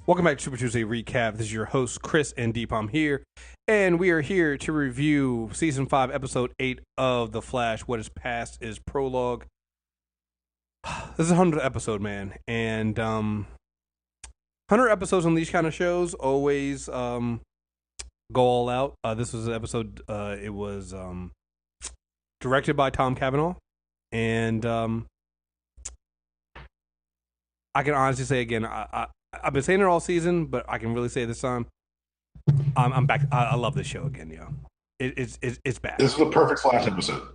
Welcome back to Super Tuesday Recap. This is your host, Chris and Deepam here, and we are here to review Season 5, Episode 8 of The Flash. What is past is prologue. This is a 100th episode, man, and 100 episodes on these kind of shows always go all out. This was an episode, it was directed by Tom Cavanagh, and I can honestly say again, I've been saying it all season, but I can really say this time, I'm back. I love this show again, yo. It's back. This is a perfect Flash episode.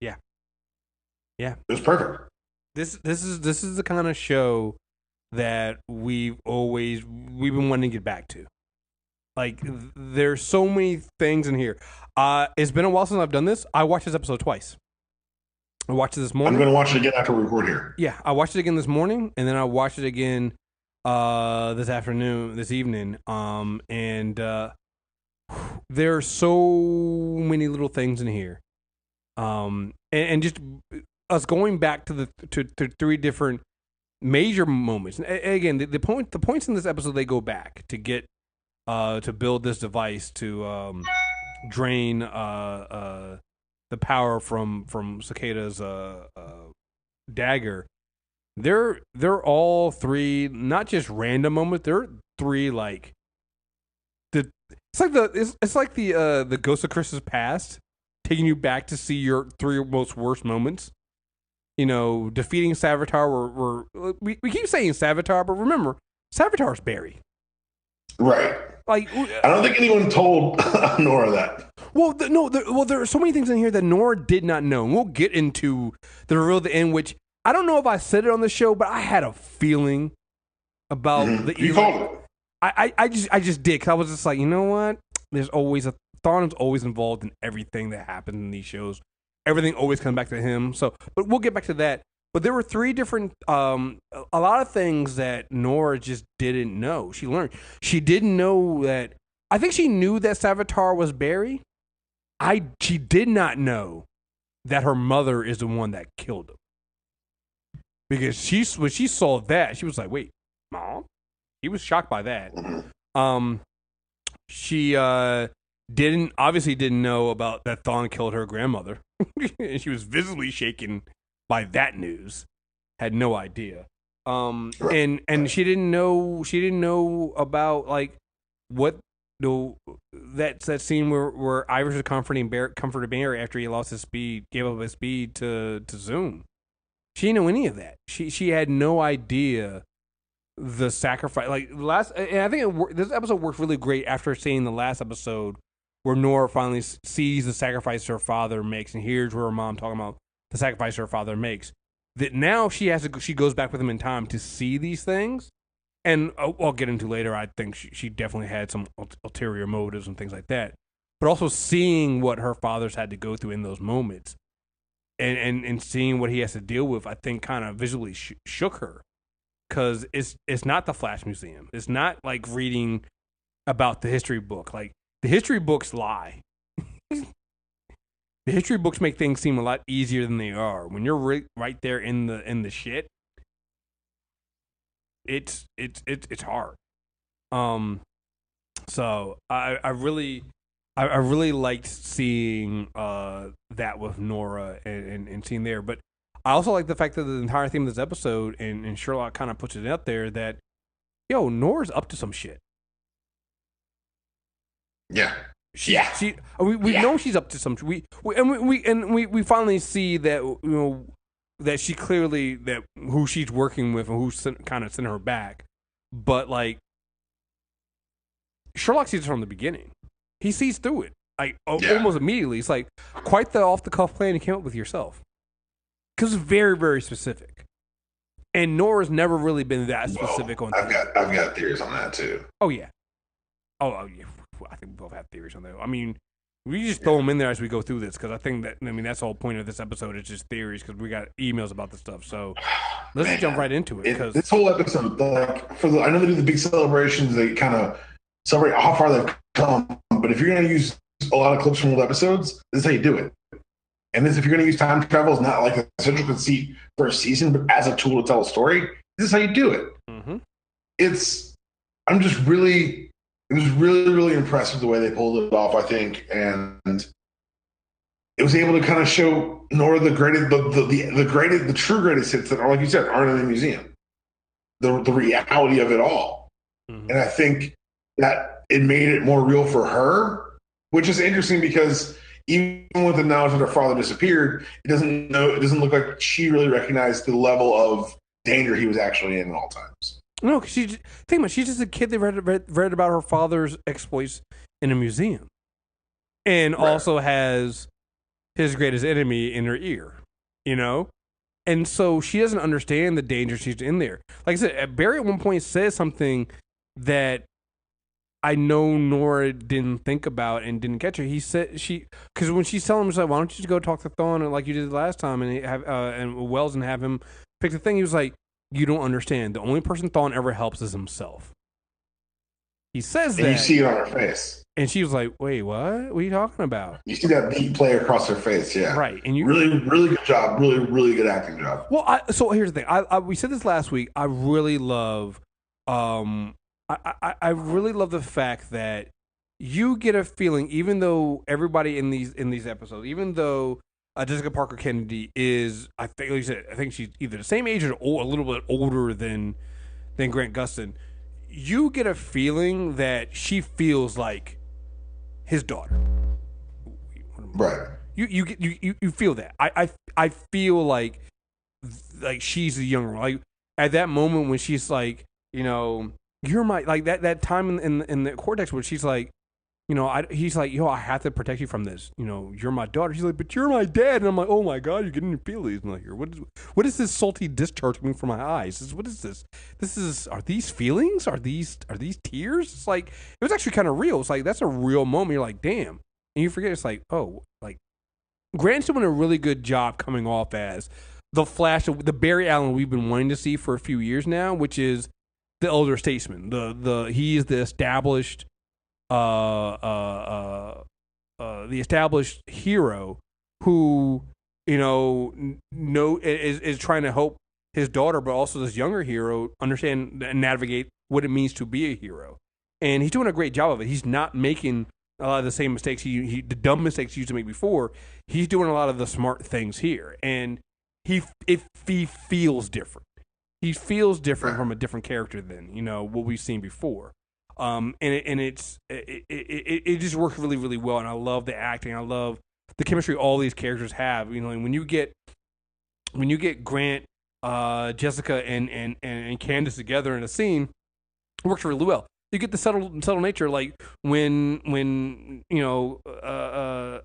Yeah. It was perfect. This is the kind of show that we've been wanting to get back to. Like, there's so many things in here. It's been a while since I've done this. I watched this episode twice. I watched it this morning. I'm going to watch it again after we record here. Yeah, I watched it again this morning, and then I watched it again this evening. There are so many little things in here. And just us going back to three different major moments. And again, the points in this episode, they go back to get to build this device to drain the power from Cicada's dagger. They're all three not just random moments. They're three like it's like the Ghost of Christmas Past, taking you back to see your three most worst moments. You know, defeating Savitar. We keep saying Savitar, but remember, Savitar's Barry. Right. Like, I don't think anyone told Nora that. Well, there are so many things in here that Nora did not know. And we'll get into the reveal at the end, which I don't know if I said it on the show, but I had a feeling about the. You called it. I just did, because I was just like, you know what? There's always Thawne is always involved in everything that happens in these shows. Everything always comes back to him. So, but we'll get back to that. But there were three different, a lot of things that Nora just didn't know. She learned. She didn't know that. I think she knew that Savitar was Barry. She did not know that her mother is the one that killed him. Because when she saw that, she was like, "Wait, Mom?" He was shocked by that. She obviously didn't know about that Thawne killed her grandmother. And she was visibly shaken by that news. Had no idea. And she didn't know about like what that scene where Iris was comforted Barry after he lost his speed, gave up his speed to Zoom. She didn't know any of that. She had no idea the sacrifice. Like and I think this episode worked really great after seeing the last episode where Nora finally sees the sacrifice her father makes and hears her mom talking about the sacrifice her father makes. That now she goes back with him in time to see these things. And I'll get into later, I think she definitely had some ulterior motives and things like that. But also seeing what her father's had to go through in those moments and seeing what he has to deal with, I think kind of visually shook her. Because it's not the Flash Museum. It's not like reading about the history book. Like, the history books lie. The history books make things seem a lot easier than they are. When you're right there in the shit, it's hard. So I really liked seeing that with Nora and seeing there. But I also like the fact that the entire theme of this episode and Sherloque kind of puts it out there that, yo, Nora's up to some shit. Yeah. We know she's up to some. We finally see that, you know, that she clearly, that who she's working with and who's kind of sent her back. But like, Sherlock sees it from the beginning. He sees through it like almost immediately. It's like quite the off the cuff plan you came up with yourself, because it's very, very specific. And Nora's never really been that specific on. I've got theories on that too. Oh yeah. Oh yeah. I think we both have theories on that. I mean, we just throw them in there as we go through this, because I think that, I mean, that's the whole point of this episode. It's just theories, because we got emails about this stuff. So let's just jump right into it. Because this whole episode, like, I know they do the big celebrations. They kind of celebrate how far they've come. But if you're going to use a lot of clips from old episodes, this is how you do it. And this, if you're going to use time travel, is not like a central conceit for a season, but as a tool to tell a story. This is how you do it. Mm-hmm. I'm just really, it was really, really impressed with the way they pulled it off, I think. And it was able to kind of show Nora the greatest, the greatest, the true greatest hits that are, like you said, aren't in the museum. The reality of it all. Mm-hmm. And I think that it made it more real for her, which is interesting because even with the knowledge that her father disappeared, it doesn't look like she really recognized the level of danger he was actually in at all times. No, because think about it, she's just a kid that read about her father's exploits in a museum, and also has his greatest enemy in her ear, you know? And so she doesn't understand the danger she's in there. Like I said, Barry at one point says something that I know Nora didn't think about and didn't catch her. He said because when she's telling him, she's like, "Why don't you just go talk to Thawne like you did last time and have and Wells and have him pick the thing?" He was like, "You don't understand. The only person Thawne ever helps is himself." He says that, and you see it on her face. And she was like, "Wait, what? What are you talking about?" You see that deep play across her face, yeah. Right, and you really, really good job. Really, really good acting job. Well, so here's the thing. We said this last week. I really love, I really love the fact that you get a feeling, even though everybody in these episodes, even though Jessica Parker Kennedy is, I think, like you said, I think she's either the same age or a little bit older than Grant Gustin. You get a feeling that she feels like his daughter. Right. You feel that. I feel like she's the younger one. Like at that moment when she's like, you're my, like that time in the cortex where she's like, he's like, I have to protect you from this. You're my daughter. She's like, but you're my dad. And I'm like, oh my God, you're getting your feelings. I'm like, what is this salty discharge coming from my eyes? What is this? Are these feelings? Are these tears? It's like, it was actually kind of real. It's like, that's a real moment. You're like, damn. And you forget, it's like, oh, like, Grant's doing a really good job coming off as the Flash, the Barry Allen we've been wanting to see for a few years now, which is the elder statesman. He is the established hero who is trying to help his daughter, but also this younger hero understand and navigate what it means to be a hero. And he's doing a great job of it. He's not making a lot of the same mistakes the dumb mistakes he used to make before. He's doing a lot of the smart things here, and he feels different. He feels different from a different character than what we've seen before. And it just works really, really well. And I love the acting. I love the chemistry all these characters have. And when you get Grant, Jessica, and Candace together in a scene, it works really well. You get the subtle nature, like when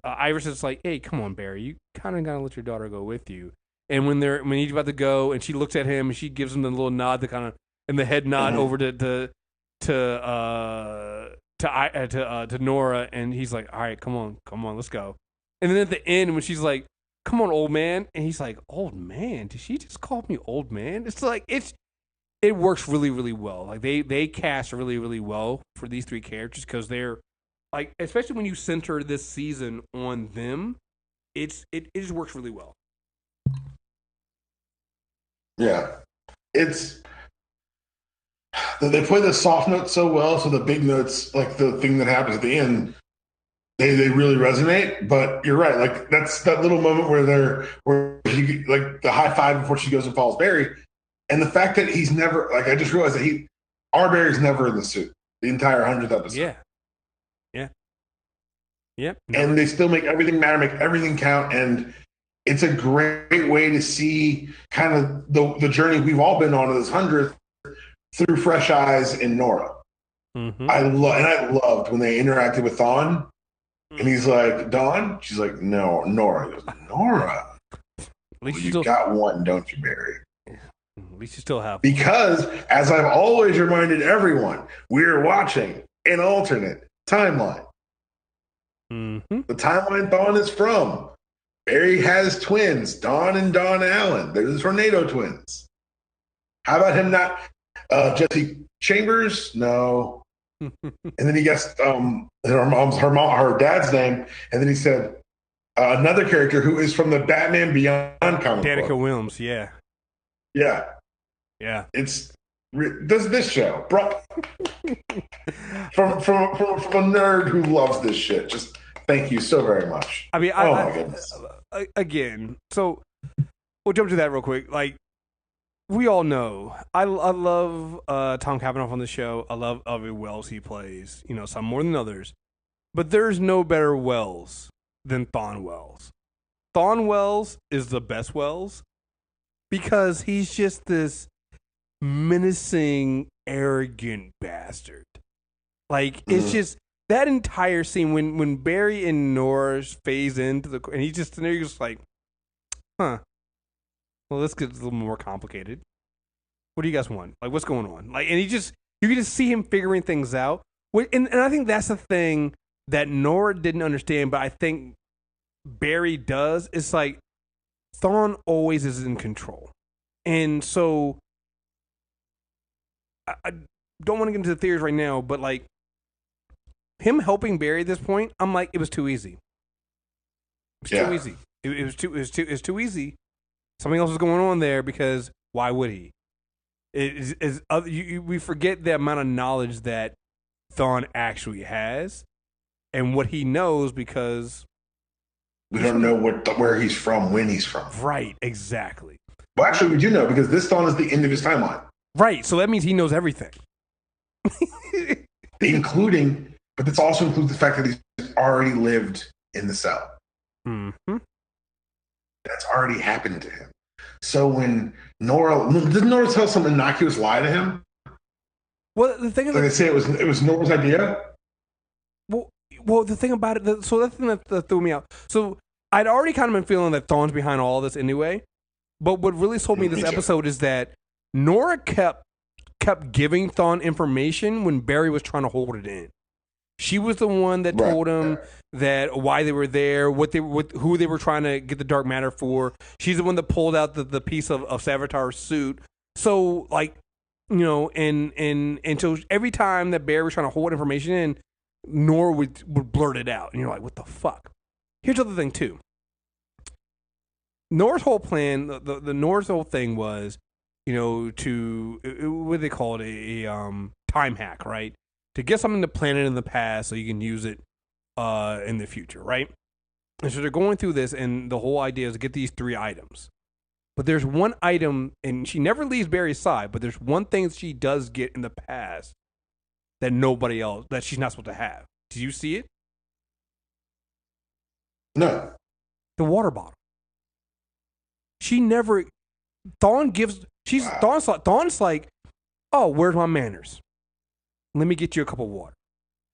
Iris is like, "Hey, come on, Barry, you kind of gotta let your daughter go with you." And when he's about to go, and she looks at him, and she gives him the little nod, and the head nod over to Nora, and he's like, "All right, come on, let's go." And then at the end, when she's like, "Come on, old man," and he's like, "Old man? Did she just call me old man?" It's like it works really, really well. Like they cast really, really well for these three characters because they're like, especially when you center this season on them, it just works really well. Yeah, they play the soft notes so well, so the big notes, like the thing that happens at the end, they really resonate. But you're right, like that's that little moment where he, like the high five before she goes and follows Barry. And the fact that he's never, like, I just realized that our Barry's never in the suit the entire 100th episode. Yeah. And they still make everything matter, make everything count. And it's a great way to see kind of the journey we've all been on this 100th through fresh eyes in Nora. Mm-hmm. I loved when they interacted with Thawne. And he's like, "Dawn?" She's like, "No, Nora." He goes, "Nora? At least you got one, don't you, Barry?" At least you still have. Because, as I've always reminded everyone, we're watching an alternate timeline. Mm-hmm. The timeline Thawne is from. Barry has twins, Dawn and Dawn Allen. They're the Tornado twins. How about him not? Jesse Chambers? No. And then he guessed her dad's name, and then he said another character who is from the Batman Beyond comic book. Danica Williams, yeah. Yeah. Yeah. It's Does this show, bro? From a nerd who loves this shit. Just thank you so very much. I mean, Oh my goodness. Again, so we'll jump to that real quick. Like, we all know, I love Tom Cavanagh on the show. I love every Wells he plays. You know, some more than others. But there's no better Wells than Thawne Wells. Thawne Wells is the best Wells because he's just this menacing, arrogant bastard. Like, it's just that entire scene when Barry and Nora phase into the, and he's just and he's just like, huh. Well, this gets a little more complicated. What do you guys want? Like, what's going on? Like, and you can just see him figuring things out. And I think that's the thing that Nora didn't understand, but I think Barry does. It's like Thawne always is in control, and so I don't want to get into the theories right now, but like him helping Barry at this point, I'm like, it was too easy. It was too easy. It was too easy. Something else was going on there because why would he? We forget the amount of knowledge that Thawne actually has and what he knows because we don't know where he's from, when he's from. Right, exactly. Well, actually, we do know because this Thawne is the end of his timeline. Right, so that means he knows everything. Including, but this also includes the fact that he's already lived in the cell. Mm-hmm. That's already happened to him. So when didn't Nora tell some innocuous lie to him? Well, the thing is, like they say it was Nora's idea. Well, the thing about it, so that's the thing that threw me out. So I'd already kind of been feeling that Thawne's behind all this anyway. But what really sold me this episode is that Nora kept giving Thawne information when Barry was trying to hold it in. She was the one that told him that why they were there, who they were trying to get the dark matter for. She's the one that pulled out the piece of Savitar's suit. So, like, you know, and so every time that Barry was trying to hold information in, Nora would blurt it out. And you're like, what the fuck? Here's the other thing, too. Nora's whole plan, the Nora's whole thing was, you know, what do they call it? A time hack, right? To get something to plan it in the past so you can use it in the future, right? And so they're going through this, and the whole idea is to get these 3 items. But there's one item, and she never leaves Barry's side, but there's one thing that she does get in the past that nobody else, that she's not supposed to have. Did you see it? No. The water bottle. She never, Thawne's like, oh, where's my manners? Let me get you a cup of water.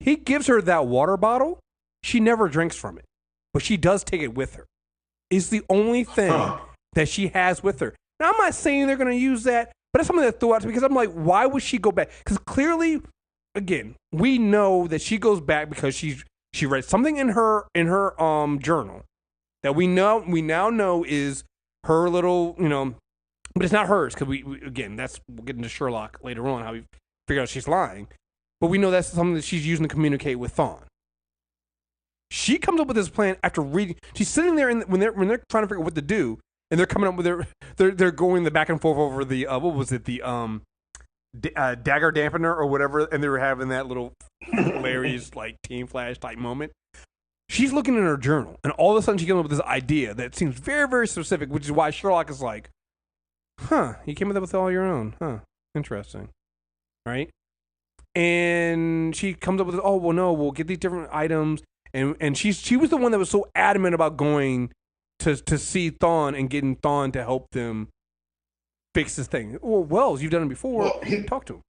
He gives her that water bottle. She never drinks from it, but she does take it with her. It's the only thing that she has with her. Now, I'm not saying they're going to use that, but it's something that threw out to me because I'm like, why would she go back? Because clearly, again, we know that she goes back because she read something in her journal that we now know is her little, you know, but it's not hers because we again, we'll get into Sherloque later on how we figure out she's lying. But we know that's something that she's using to communicate with Thawne. She comes up with this plan after reading. She's sitting there when they're trying to figure out what to do, and they're coming up with they're going the back and forth over the what was it, the dagger dampener or whatever, and they were having that little hilarious like Team Flash type moment. She's looking in her journal, and all of a sudden she comes up with this idea that seems very, very specific, which is why Sherloque is like, "Huh, you came up with all your own, huh? Interesting, right?" And she comes up with, "Oh, well, no, we'll get these different items." And she was the one that was so adamant about going to see Thawne and getting Thawne to help them fix this thing. Well, Wells, you've done it before. Well, talk to him.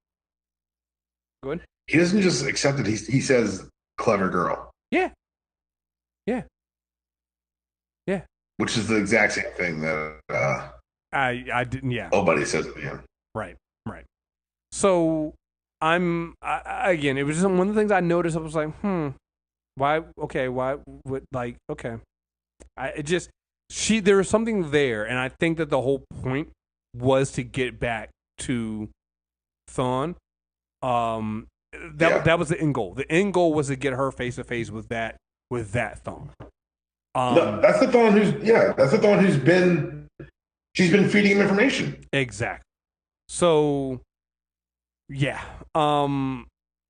Go ahead. He doesn't just accept it. He says, "Clever girl." Yeah. Which is the exact same thing that I didn't. Yeah. Nobody says it again. Right. So again, it was just one of the things I noticed. I was like, why? Okay, why? What? Like, okay. There was something there, and I think that the whole point was to get back to Thawne. That was the end goal. The end goal was to get her face to face with that Thawne. That's the Thawne who's she's been feeding him information. Exactly. So Yeah.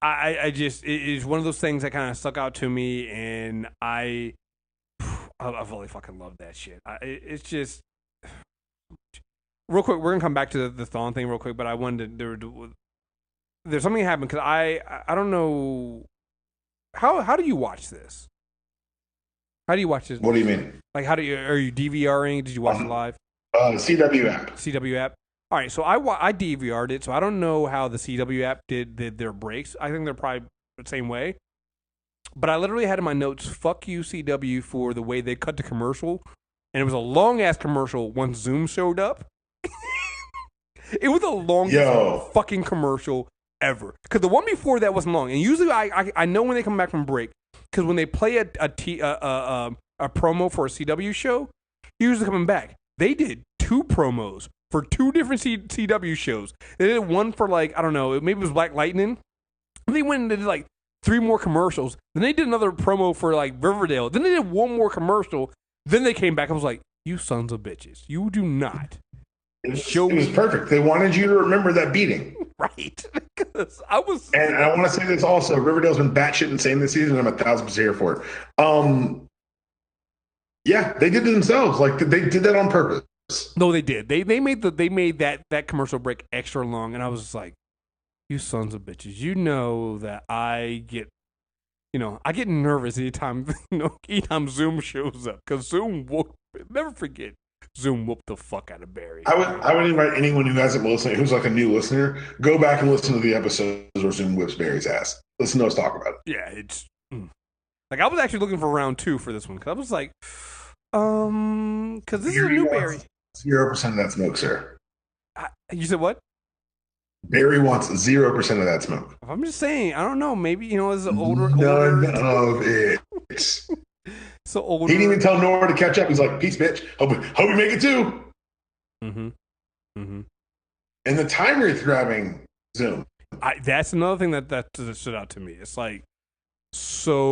I just it is one of those things that kind of stuck out to me, and I really fucking love that shit. It's just real quick. We're gonna come back to the Thawne thing real quick, but I wanted there's something that happened because I don't know how do you watch this? How do you watch this? What do you mean? Like, are you DVRing? Did you watch it live? CW app. CW app. All right, so I DVR'd it, so I don't know how the CW app did their breaks. I think they're probably the same way. But I literally had in my notes, "Fuck you, CW," for the way they cut the commercial, and it was a long ass commercial once Zoom showed up. It was the longest fucking commercial ever. Because the one before that wasn't long, and usually I know when they come back from break, because when they play a promo for a CW show, usually coming back, they did 2 promos for 2 different CW shows. They did one for like, I don't know, maybe it was Black Lightning. They went and did like 3 more commercials. Then they did another promo for like Riverdale. Then they did 1 more commercial. Then they came back. I was like, you sons of bitches. You do not. It was perfect. They wanted you to remember that beating. Right. Because I was. And I want to say this also. Riverdale's been batshit insane this season. I'm 1,000% here for it. Yeah, they did it themselves. Like, they did that on purpose. No, they did. They made that commercial break extra long, and I was just like, you sons of bitches. You know that I get nervous anytime Zoom shows up, because Zoom will never forget. Zoom whooped the fuck out of Barry. I would invite anyone who hasn't listened, who's like a new listener, go back and listen to the episodes where Zoom whips Barry's ass. Listen to us talk about it. Yeah, it's like I was actually looking for round 2 for this one, because I was like, because this is a new Barry. 0% of that smoke, sir. You said what? Barry wants 0% of that smoke. I'm just saying, I don't know. Maybe, this is an older. None of it. So older. He didn't even tell Nora to catch up. He's like, peace, bitch. Hope you make it too. Mm-hmm. Mm-hmm. And the time wraith grabbing Zoom. That's another thing that stood out to me. It's like, so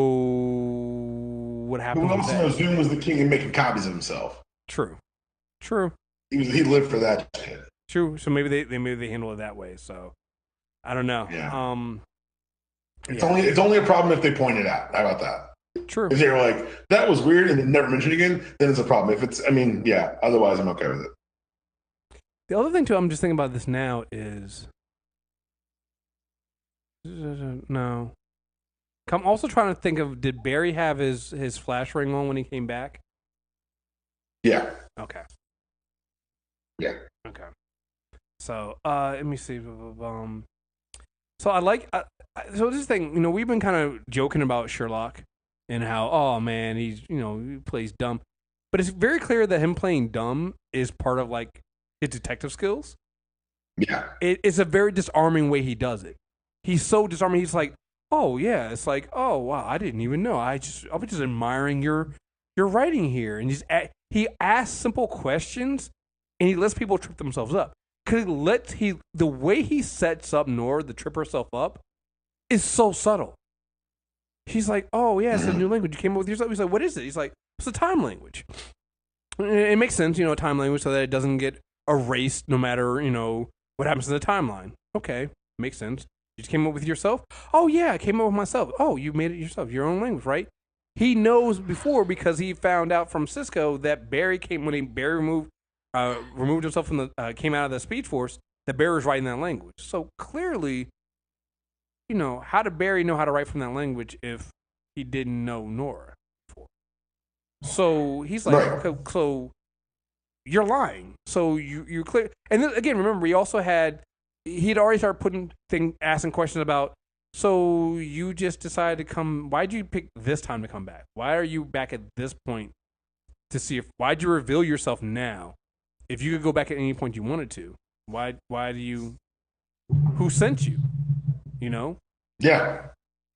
what happened? Who else knows Zoom was the king of making copies of himself? True. He lived for that shit. True. So maybe they handle it that way. So I don't know. Yeah. It's only a problem if they point it out. How about that? True. If they're like, that was weird and never mentioned again, then it's a problem. If it's, otherwise I'm okay with it. The other thing too, I'm just thinking about this now is, no. I'm also trying to think of, did Barry have his flash ring on when he came back? Yeah. Okay. Yeah. Okay. So, let me see. So I like, so this thing, we've been kind of joking about Sherloque and how, oh man, he's, he plays dumb. But it's very clear that him playing dumb is part of like his detective skills. Yeah. It's a very disarming way he does it. He's so disarming. He's like, oh yeah, it's like, oh wow, I didn't even know. I was just admiring your writing here. And he asks simple questions and he lets people trip themselves up. Because the way he sets up Nora to trip herself up is so subtle. He's like, oh yeah, it's a new language. You came up with yourself. He's like, what is it? He's like, it's a time language. It makes sense, time language, so that it doesn't get erased no matter, what happens to the timeline. Okay, makes sense. You just came up with yourself? Oh yeah, I came up with myself. Oh, you made it yourself, your own language, right? He knows before because he found out from Cisco that Barry removed himself from came out of the Speed Force, that Barry was writing that language. So clearly, how did Barry know how to write from that language if he didn't know Nora before? So he's like, right. Okay, so you're lying. So you're clear. And then again, remember, he'd already started asking questions about, so you just decided to come, why'd you pick this time to come back? Why are you back at this point to see why'd you reveal yourself now? If you could go back at any point you wanted to, why do you, who sent you? Yeah.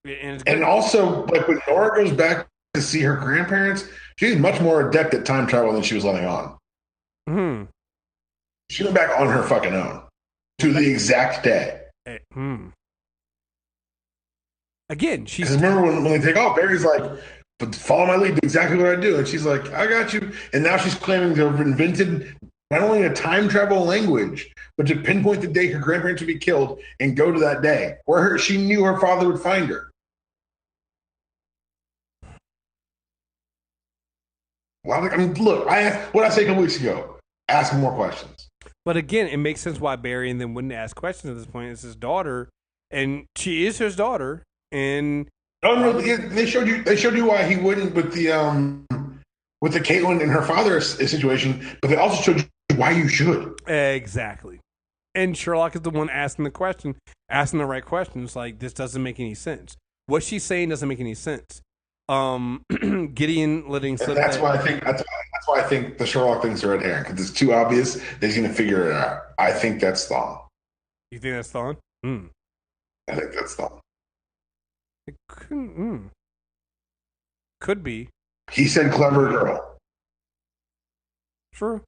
And also, like, when Nora goes back to see her grandparents, she's much more adept at time travel than she was letting on. Hmm. She went back on her fucking own to the exact day. Again, because remember when they take off, Barry's like, follow my lead, do exactly what I do. And she's like, I got you. And now she's claiming to have invented not only a time travel language, but to pinpoint the day her grandparents would be killed and go to that day where she knew her father would find her. Well, look, I asked what I said a couple weeks ago. Ask more questions. But again, it makes sense why Barry and them wouldn't ask questions at this point. It's his daughter, and she is his daughter. And no, they showed you why he wouldn't with the Caitlin and her father situation, but they also showed you why you should. Exactly. And Sherloque is the one asking the question, asking the right questions. Like, this doesn't make any sense. What she's saying doesn't make any sense. Gideon letting slip. That's why I think the Sherlock thing's a red herring, because it's too obvious that he's going to figure it out. I think that's Thawne. You think that's Thawne? I think that's Thawne. It could be. He said clever girl. Sure.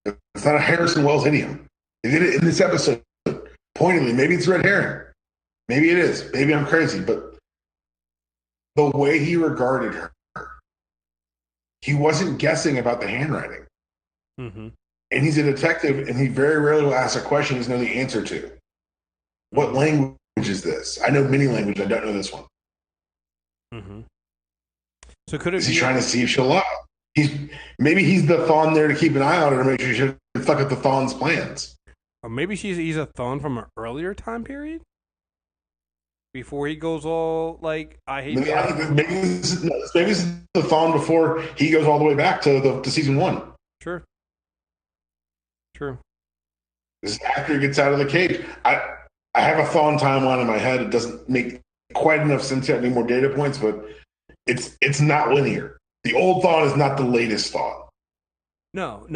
It's not a Harrison Wells idiom. He did it in this episode pointedly. Maybe it's red herring. Maybe it is. Maybe I'm crazy, but the way he regarded her, he wasn't guessing about the handwriting. Mm-hmm. And he's a detective, and he very rarely will ask a question he doesn't know the answer to. What language is this? I know many languages. I don't know this one. Mm-hmm. So could it is he trying to see if she'll lie? Maybe he's the Thawne there to keep an eye on her to make sure she doesn't fuck up the Thawne's plans. Or maybe he's a Thawne from an earlier time period? Before he goes all like, I hate maybe this is the Thawne before he goes all the way back to season 1. Sure. True. This is after he gets out of the cage. I have a Thawne timeline in my head. It doesn't make quite enough sense yet. I need more data points, but it's not linear. The old Thawne is not the latest Thawne. No.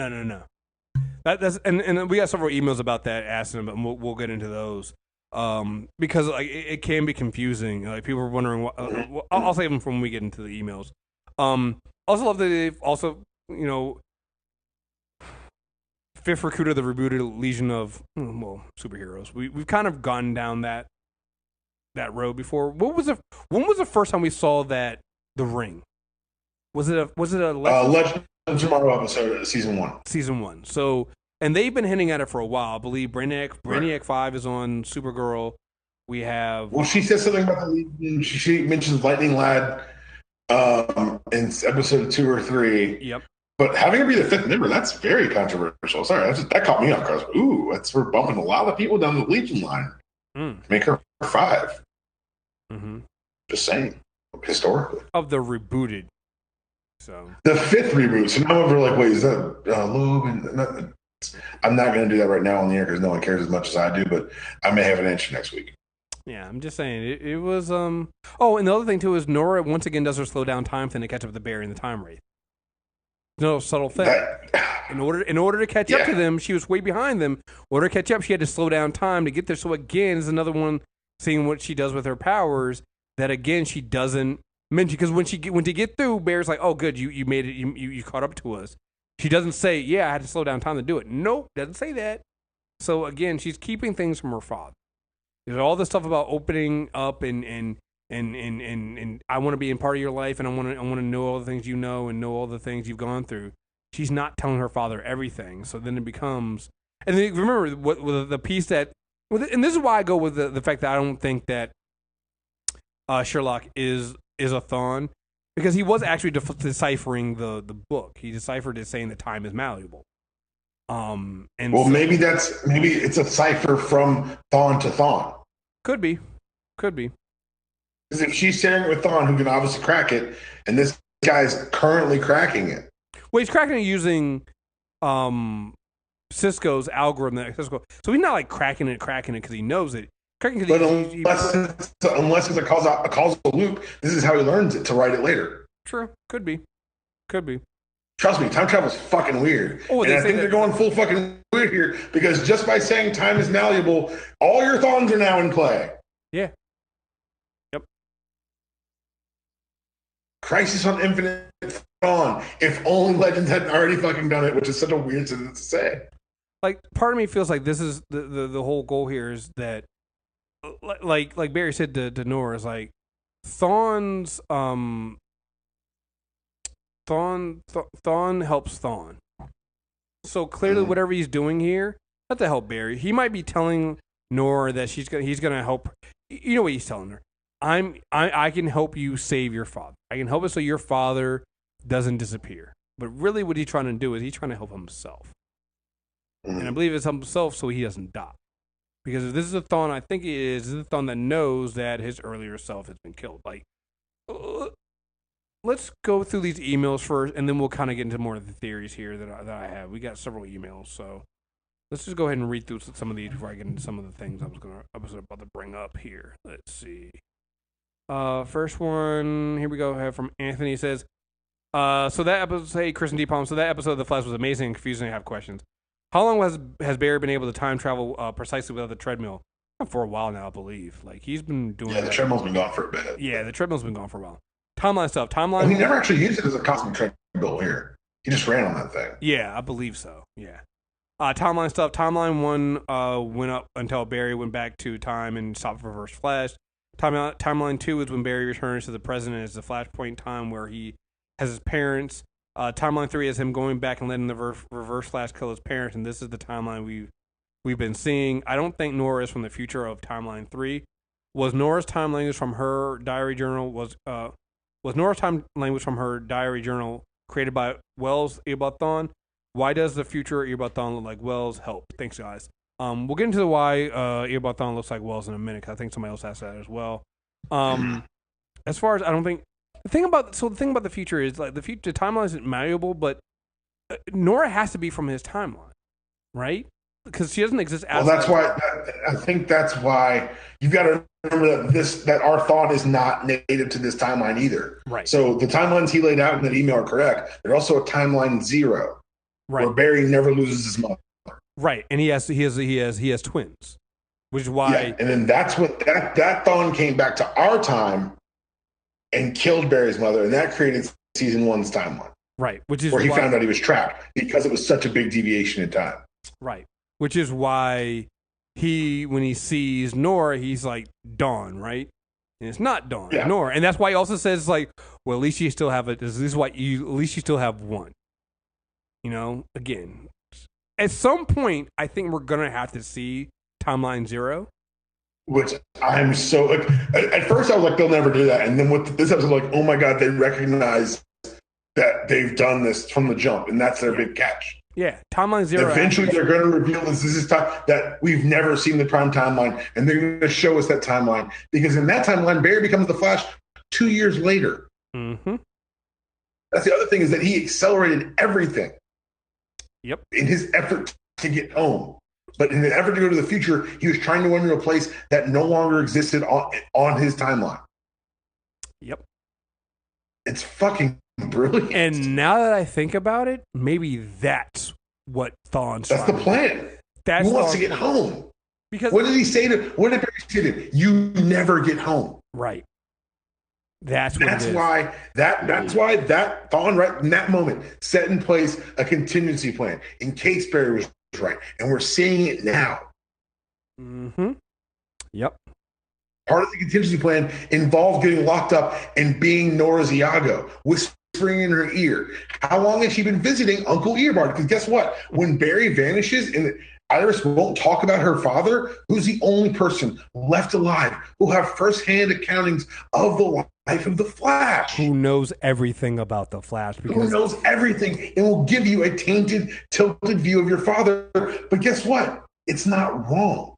That's and we got several emails about that asking him, but we'll get into those. Because like it can be confusing. Like people are wondering. I'll save them from when we get into the emails. Also love that they've also fifth recruiter the rebooted Legion of superheroes. We've kind of gone down that road before. When was the first time we saw the ring? Was it a Legend of Tomorrow episode, season 1? Season 1. So, and they've been hinting at it for a while. I believe Brainiac 5 is on Supergirl. We have. Well, she says something about the Legion. She mentions Lightning Lad in episode 2 or 3. Yep. But having her be the 5th member, that's very controversial. Sorry, that caught me off guard. Ooh, we're bumping a lot of people down the Legion line. Make her 5. Mm-hmm. Just saying, historically. Of the rebooted. So the 5th reboot. So now we're like, wait, is that Loeb? I'm not going to do that right now on the air because no one cares as much as I do. But I may have an answer next week. Yeah, I'm just saying it was. Oh, and the other thing too is Nora once again does her slow down time thing to catch up with the Barry and the time wraith. No subtle thing. In order to catch up to them, she was way behind them. In order to catch up, she had to slow down time to get there. So again, is another one seeing what she does with her powers that again she doesn't mention, because when to get through, Barry's like, oh good, you made it, you caught up to us. She doesn't say, yeah, I had to slow down time to do it. Nope, doesn't say that. So again, she's keeping things from her father. There's all this stuff about opening up and I want to be in part of your life, and I want to know all the things you know and know all the things you've gone through. She's not telling her father everything. So then it becomes, and then remember what the piece that, and this is why I go with the fact that I don't think that Sherloque is a Thawne, because he was actually deciphering the book. He deciphered it saying that time is malleable. Maybe it's a cipher from Thawne to Thawne. Could be. Because if she's sharing it with Thawne, who can obviously crack it, and this guy's currently cracking it. Well, he's cracking it using Cisco's algorithm. So he's not like cracking it because he knows it. But unless it's a causal loop, this is how he learns it to write it later. True. Could be. Trust me, time travel is fucking weird. Oh, and I think they're going full fucking weird here, because just by saying time is malleable, all your Thawnes are now in play. Yeah. Yep. Crisis on Infinite Thawne. If only Legends hadn't already fucking done it, which is such a weird sentence to say. Like, part of me feels like this is the whole goal here is that, like Barry said to Nora, is like Thawne's Thawne helps Thawne. So clearly, whatever he's doing here, not to help Barry, he might be telling Nora that he's gonna help. You know what he's telling her? I can help you save your father. I can help it so your father doesn't disappear. But really, what he's trying to do is he's trying to help himself. And I believe it's himself so he doesn't die. Because if this is a Thawne, I think it is, this is a Thawne that knows that his earlier self has been killed. Like, let's go through these emails first, and then we'll kind of get into more of the theories here that I have. We got several emails, so let's just go ahead and read through some of these before I get into some of the things I was about to bring up here. Let's see. First one, here we go. I have from Anthony. It says, so that episode, hey, Chris and D. Palm, so that episode of The Flash was amazing and confusing. I have questions. How long has Barry been able to time travel precisely without the treadmill? For a while now, I believe. Like, he's been doing the treadmill's been gone for a bit. Yeah, the treadmill's been gone for a while. Timeline stuff. Well, he never actually used it as a cosmic treadmill here. He just ran on that thing. Yeah, I believe so. Yeah. Timeline stuff. Timeline 1 went up until Barry went back to time and stopped Reverse Flash. Timeline 2 is when Barry returns to the present as the Flashpoint time where he has his parents. Timeline 3 is him going back and letting the Reverse Flash kill his parents, and this is the timeline we've been seeing. I don't think Nora is from the future of Timeline 3. Was Nora's time language from her diary journal was Nora's time language from her diary journal created by Wells Eobard Thawne? Why does the future Eobard Thawne look like Wells? Help. Thanks, guys. We'll get into why Eobard Thawne looks like Wells in a minute, because I think somebody else asked that as well. As far as I don't think the thing about the future is like the timeline isn't malleable, but Nora has to be from his timeline, right? Because she doesn't exist. Well, that's why I think that's why you've got to remember that our thought is not native to this timeline either. Right. So the timelines he laid out in that email are correct. There's also a timeline 0, right, where Barry never loses his mother. Right, and he has twins, which is why. Yeah, and then that's when that Thawne came back to our time and killed Barry's mother, and that created season 1's timeline. Right, which is where he found out he was trapped because it was such a big deviation in time. Right, which is why when he sees Nora, he's like Dawn, right? And it's not Dawn, yeah. Nora, and that's why he also says like, well, at least you still have it. This is why at least you still have one. You know, again, at some point, I think we're gonna have to see timeline 0. Which I'm so like. At first, I was like, they'll never do that, and then with this episode, like, oh my god, they recognize that they've done this from the jump, and that's their big catch. Yeah, timeline 0. Eventually, they're going to reveal this is time that we've never seen the prime timeline, and they're going to show us that timeline because in that timeline, Barry becomes the Flash 2 years later. Mm-hmm. That's the other thing is that he accelerated everything. Yep. In his effort to get home. But in an effort to go to the future, he was trying to run to a place that no longer existed on his timeline. Yep. It's fucking brilliant. And now that I think about it, maybe that's what Thawne's That's the plan. He wants to get home. Because what did Barry say to him? You never get home. Right. That's why that Thawne right in that moment set in place a contingency plan in case Barry was right, and we're seeing it now. Mm-hmm. Yep. Part of the contingency plan involved getting locked up and being Nora's Iago, whispering in her ear. How long has she been visiting Uncle Eobard? Because guess what? When Barry vanishes and Iris won't talk about her father, who's the only person left alive who have firsthand accountings of the life of the Flash. Who knows everything about the Flash. Who knows everything and will give you a tainted, tilted view of your father. But guess what? It's not wrong.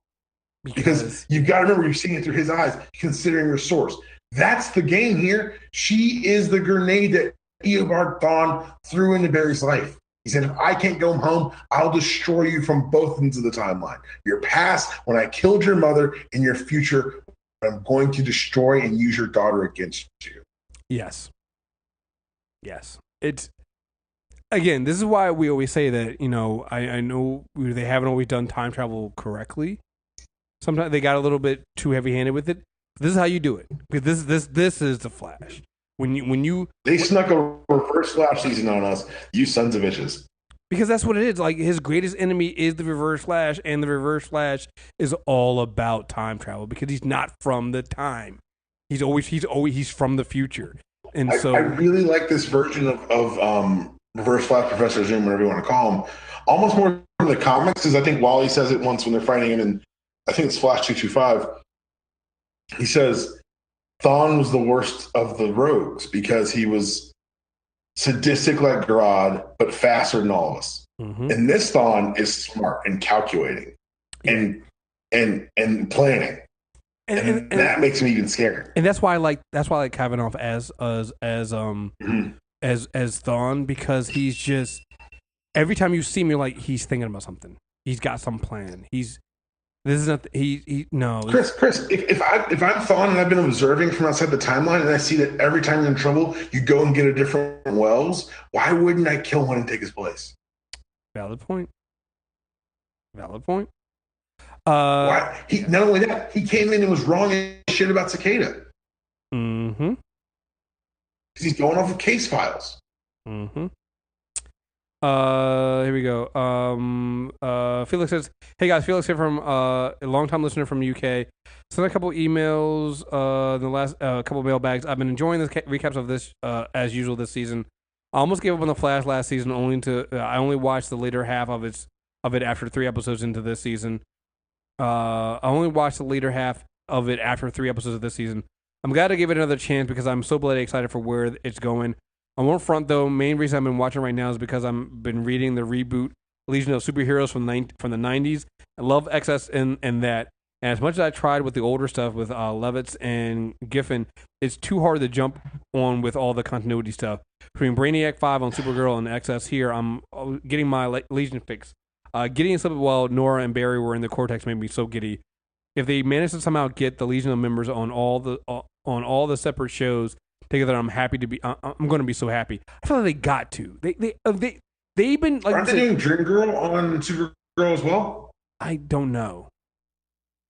Because you've got to remember, you're seeing it through his eyes, considering your source. That's the game here. She is the grenade that Eobard Thawne threw into Barry's life. He said, if I can't go home, I'll destroy you from both ends of the timeline. Your past, when I killed your mother, and your future, I'm going to destroy and use your daughter against you. Yes. Yes. It's, again, this is why we always say that, you know, I know they haven't always done time travel correctly. Sometimes they got a little bit too heavy-handed with it. This is how you do it. Because this is the Flash. They snuck a reverse Flash season on us, you sons of bitches. Because that's what it is. Like, his greatest enemy is the Reverse Flash, and the Reverse Flash is all about time travel because he's not from the time. He's from the future. And so I really like this version of Reverse Flash, Professor Zoom, whatever you want to call him, almost more from the comics, is I think Wally says it once when they're fighting him, and I think it's Flash 225. He says Thawne was the worst of the rogues because he was sadistic like Grodd, but faster than all of us. Mm-hmm. And this Thawne is smart and calculating and planning. And that makes me even scared. And that's why I like Cavanagh as Thawne, because he's just, every time you see him, you're like, he's thinking about something. He's got some plan. Chris, if I'm Thawne and I've been observing from outside the timeline and I see that every time you're in trouble, you go and get a different Wells, why wouldn't I kill one and take his place? Valid point. Why? Not only that, he came in and was wrong as shit about Cicada. Mm-hmm. Because he's going off of case files. Mm-hmm. Here we go. Felix says, "Hey guys, Felix here from a longtime listener from UK. Sent a couple emails in the last couple mailbags. I've been enjoying the recaps of this as usual this season. I almost gave up on the Flash last season. I only watched the later half of it after 3 episodes into this season. I only watched the later half of it after 3 episodes of this season. I'm glad to give it another chance because I'm so bloody excited for where it's going. I won't front though. Main reason I've been watching right now is because I've been reading the reboot Legion of Superheroes from the 90s. I love excess in that. And as much as I tried with the older stuff with Levitz and Giffen, it's too hard to jump on with all the continuity stuff. Between Brainiac 5 on Supergirl and XS here, I'm getting my Legion fix. Getting something while Nora and Barry were in the Cortex made me so giddy. If they manage to somehow get the Legion of members on all the separate shows together, I'm happy to be. I'm going to be so happy. I feel like they got to. They've been like. Aren't they doing Dream Girl on Supergirl as well? I don't know.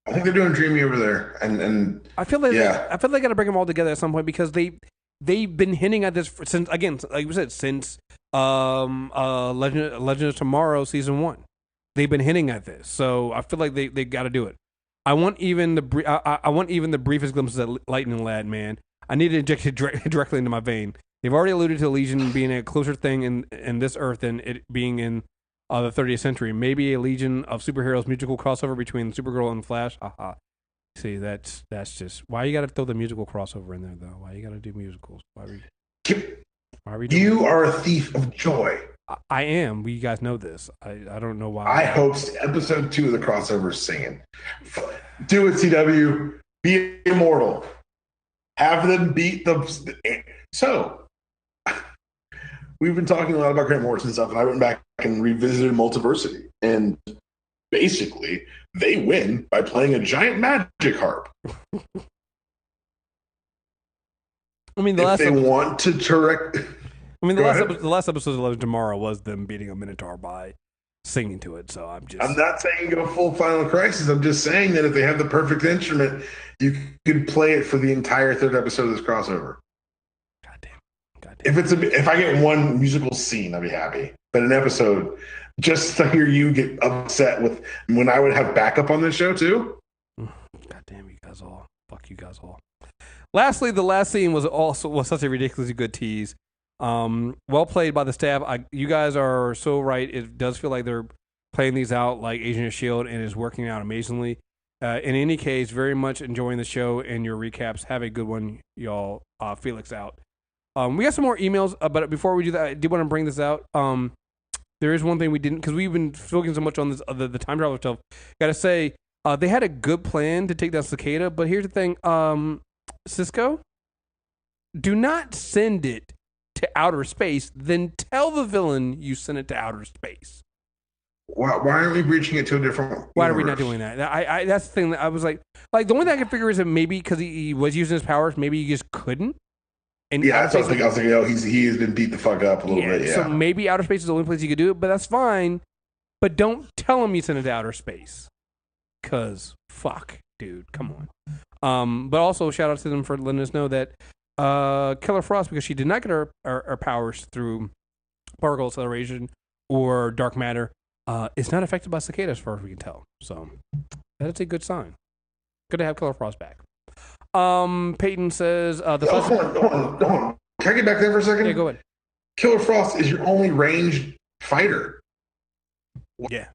I think they're doing Dreamy over there, and I feel like they got to bring them all together at some point because they've been hinting at this since, again, like we said, since Legend of Tomorrow season 1. They've been hinting at this, so I feel like they got to do it. I want even the briefest glimpses at Lightning Lad, man. I need to inject it directly into my vein. They've already alluded to Legion being a closer thing in this Earth than it being in the 30th century. Maybe a Legion of Superheroes musical crossover between Supergirl and Flash. Aha. See, that's just why you got to throw the musical crossover in there, though. Why you got to do musicals? Why are we doing You are a thief of joy. I am. You guys know this. I don't know why. I host episode 2 of the crossover singing. Do it, CW. Be immortal. Have them beat them. So, we've been talking a lot about Grant Morrison and stuff, and I went back and revisited Multiversity. And basically, they win by playing a giant magic harp. I mean, the last episode of Legend Tomorrow was them beating a Minotaur by singing to it. So I'm not saying go full Final Crisis. I'm just saying that if they have the perfect instrument, you could play it for the entire 3rd episode of this crossover. Goddamn. If I get one musical scene, I'd be happy. But an episode, just to hear you get upset with when I would have backup on this show too. Goddamn, you guys all. Fuck you guys all. Lastly, the last scene was such a ridiculously good tease. Well played by the staff. You guys are so right. It does feel like they're playing these out like Agent of S.H.I.E.L.D. and it's working out amazingly. In any case, very much enjoying the show and your recaps. Have a good one, y'all. Felix out. We got some more emails, but before we do that, I did want to bring this out. There is one thing we didn't, because we've been focusing so much on this the time travel stuff. Got to say, they had a good plan to take down Cicada, but here's the thing. Cisco, do not send it to outer space, then tell the villain you sent it to outer space. Why aren't we breaching it to a different universe? Why are we not doing that? I that's the thing that I was like the only thing I can figure is that maybe because he was using his powers, maybe he just couldn't. And yeah, that's what I was thinking. He has been beat the fuck up a little bit. Yeah. So maybe outer space is the only place you could do it, but that's fine. But don't tell him you sent it to outer space. Cause fuck, dude, come on. But also shout out to them for letting us know that Killer Frost, because she did not get her powers through particle acceleration or dark matter, is not affected by Cicada as far as we can tell. So that is a good sign. Good to have Killer Frost back. Peyton says hold on. Can I get back there for a second? Yeah, go ahead. Killer Frost is your only ranged fighter. Yeah.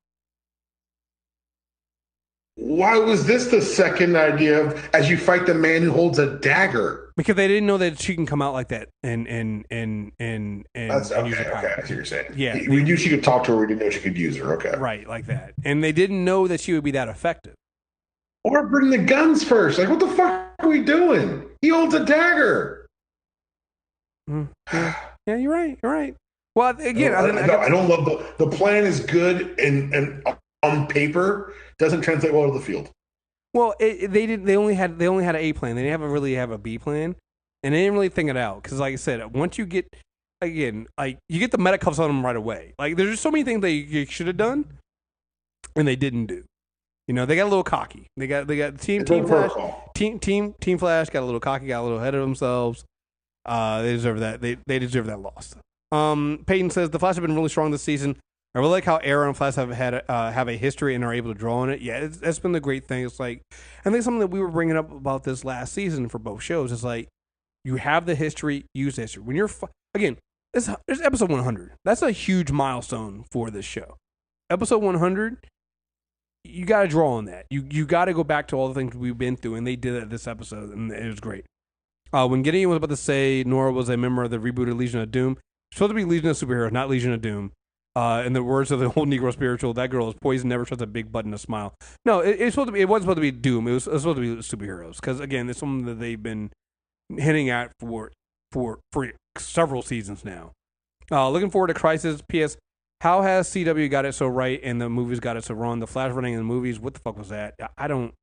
Why was this the second idea of as you fight the man who holds a dagger? Because they didn't know that she can come out like that and That's use her okay. power. Okay, I see what you're saying. Yeah, we knew she could talk to her. We didn't know she could use her. Okay, right, like that. And they didn't know that she would be that effective. Or bring the guns first. Like, what the fuck are we doing? He holds a dagger. Yeah, you're right. You're right. Well, again, I don't love the plan is good and on paper doesn't translate well to the field. Well, they only had an A plan. They didn't really have a B plan, and they didn't really think it out. Because, like I said, once you get you get the meta cuffs on them right away. Like there's just so many things you should have done, and they didn't do. You know, they got a little cocky. They got Team Flash got a little cocky, got a little ahead of themselves. They deserve that. They deserve that loss. Peyton says the Flash have been really strong this season. I really like how Arrow and Flash have a history and are able to draw on it. Yeah, that's been the great thing. It's like I think something that we were bringing up about this last season for both shows is like you have the history, use the history. When you're again, this episode 100. That's a huge milestone for this show. Episode 100. You got to draw on that. You got to go back to all the things we've been through, and they did it this episode, and it was great. When Gideon was about to say Nora was a member of the rebooted Legion of Doom, it's supposed to be Legion of Superheroes, not Legion of Doom. In the words of the whole Negro spiritual, that girl is poison, never shuts a big button to smile. No, it's supposed to be. It wasn't supposed to be Doom. It was supposed to be superheroes because again, it's something that they've been hinting at for several seasons now. Looking forward to Crisis. P.S. How has CW got it so right and the movies got it so wrong? The Flash running in the movies, what the fuck was that? We don't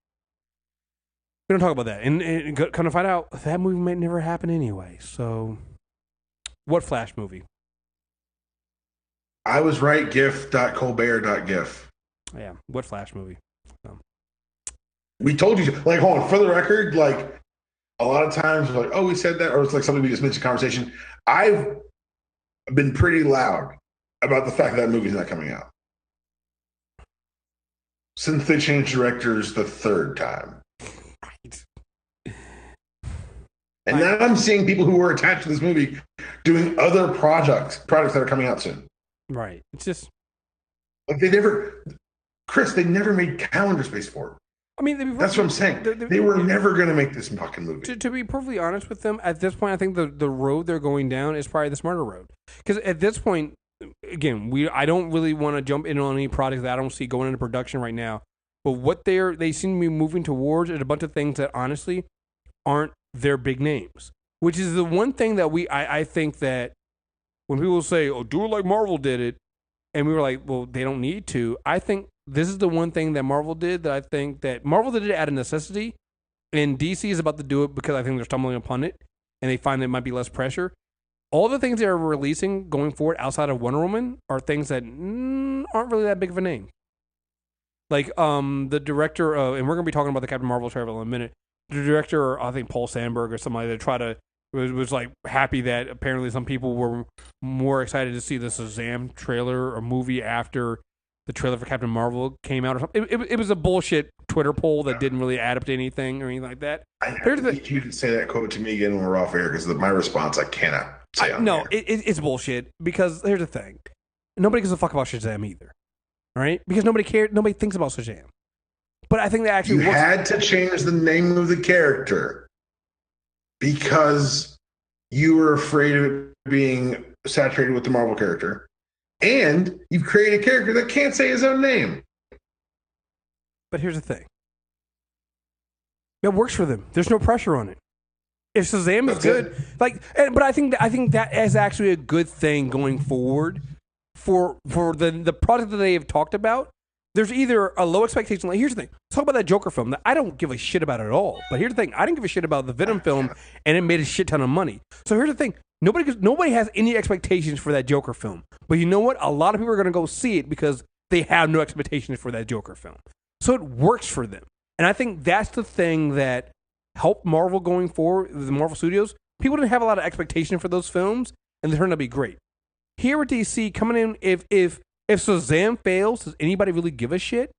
talk about that. And kind of find out that movie might never happen anyway. So, what Flash movie? I was right. GIF.colbert.gif. Yeah, what Flash movie? We told you. Like, hold on. For the record, like a lot of times, we're like, oh, we said that, or it's like something we just mentioned in conversation. I've been pretty loud about the fact that movie's not coming out since they changed directors the third time. Right. And now I'm seeing people who were attached to this movie doing other projects that are coming out soon. Right. It's just like they never made calendar space for it. I mean, that's what I'm saying. They were never going to make this fucking movie. To be perfectly honest with them, at this point, I think the road they're going down is probably the smarter road. Because at this point, again, I don't really want to jump in on any projects that I don't see going into production right now. But what they seem to be moving towards is a bunch of things that honestly aren't their big names. Which is the one thing that I think that when people say, "Oh, do it like Marvel did it," and we were like, "Well, they don't need to." I think this is the one thing that Marvel did that I think that Marvel did it out of necessity, and DC is about to do it because I think they're stumbling upon it, and they find there might be less pressure. All the things they're releasing going forward outside of Wonder Woman are things that aren't really that big of a name. Like the director of, and we're going to be talking about the Captain Marvel trailer in a minute. The director, I think Paul Sandberg or somebody that was like happy that apparently some people were more excited to see the Shazam trailer or movie after the trailer for Captain Marvel came out or something. It was a bullshit Twitter poll that didn't really add up to anything or anything like that. I need you to say that quote to me again when we're off air because my response I cannot say on air. It's bullshit because here's the thing. Nobody gives a fuck about Shazam either. Right? Because nobody cared. Nobody thinks about Shazam. But I think that actually you had to change the name of the character because you were afraid of it being saturated with the Marvel character. And you've created a character that can't say his own name. But here's the thing. It works for them. There's no pressure on it. If Shazam is good, but I think that is actually a good thing going forward for the product that they have talked about. There's either a low expectation. Like, here's the thing. Let's talk about that Joker film that I don't give a shit about at all. But here's the thing. I didn't give a shit about the Venom film, and it made a shit ton of money. So here's the thing. Nobody has any expectations for that Joker film. But you know what? A lot of people are going to go see it because they have no expectations for that Joker film. So it works for them. And I think that's the thing that helped Marvel going forward, the Marvel Studios. People didn't have a lot of expectation for those films, and they turned out to be great. Here at DC, coming in, if Shazam fails, does anybody really give a shit?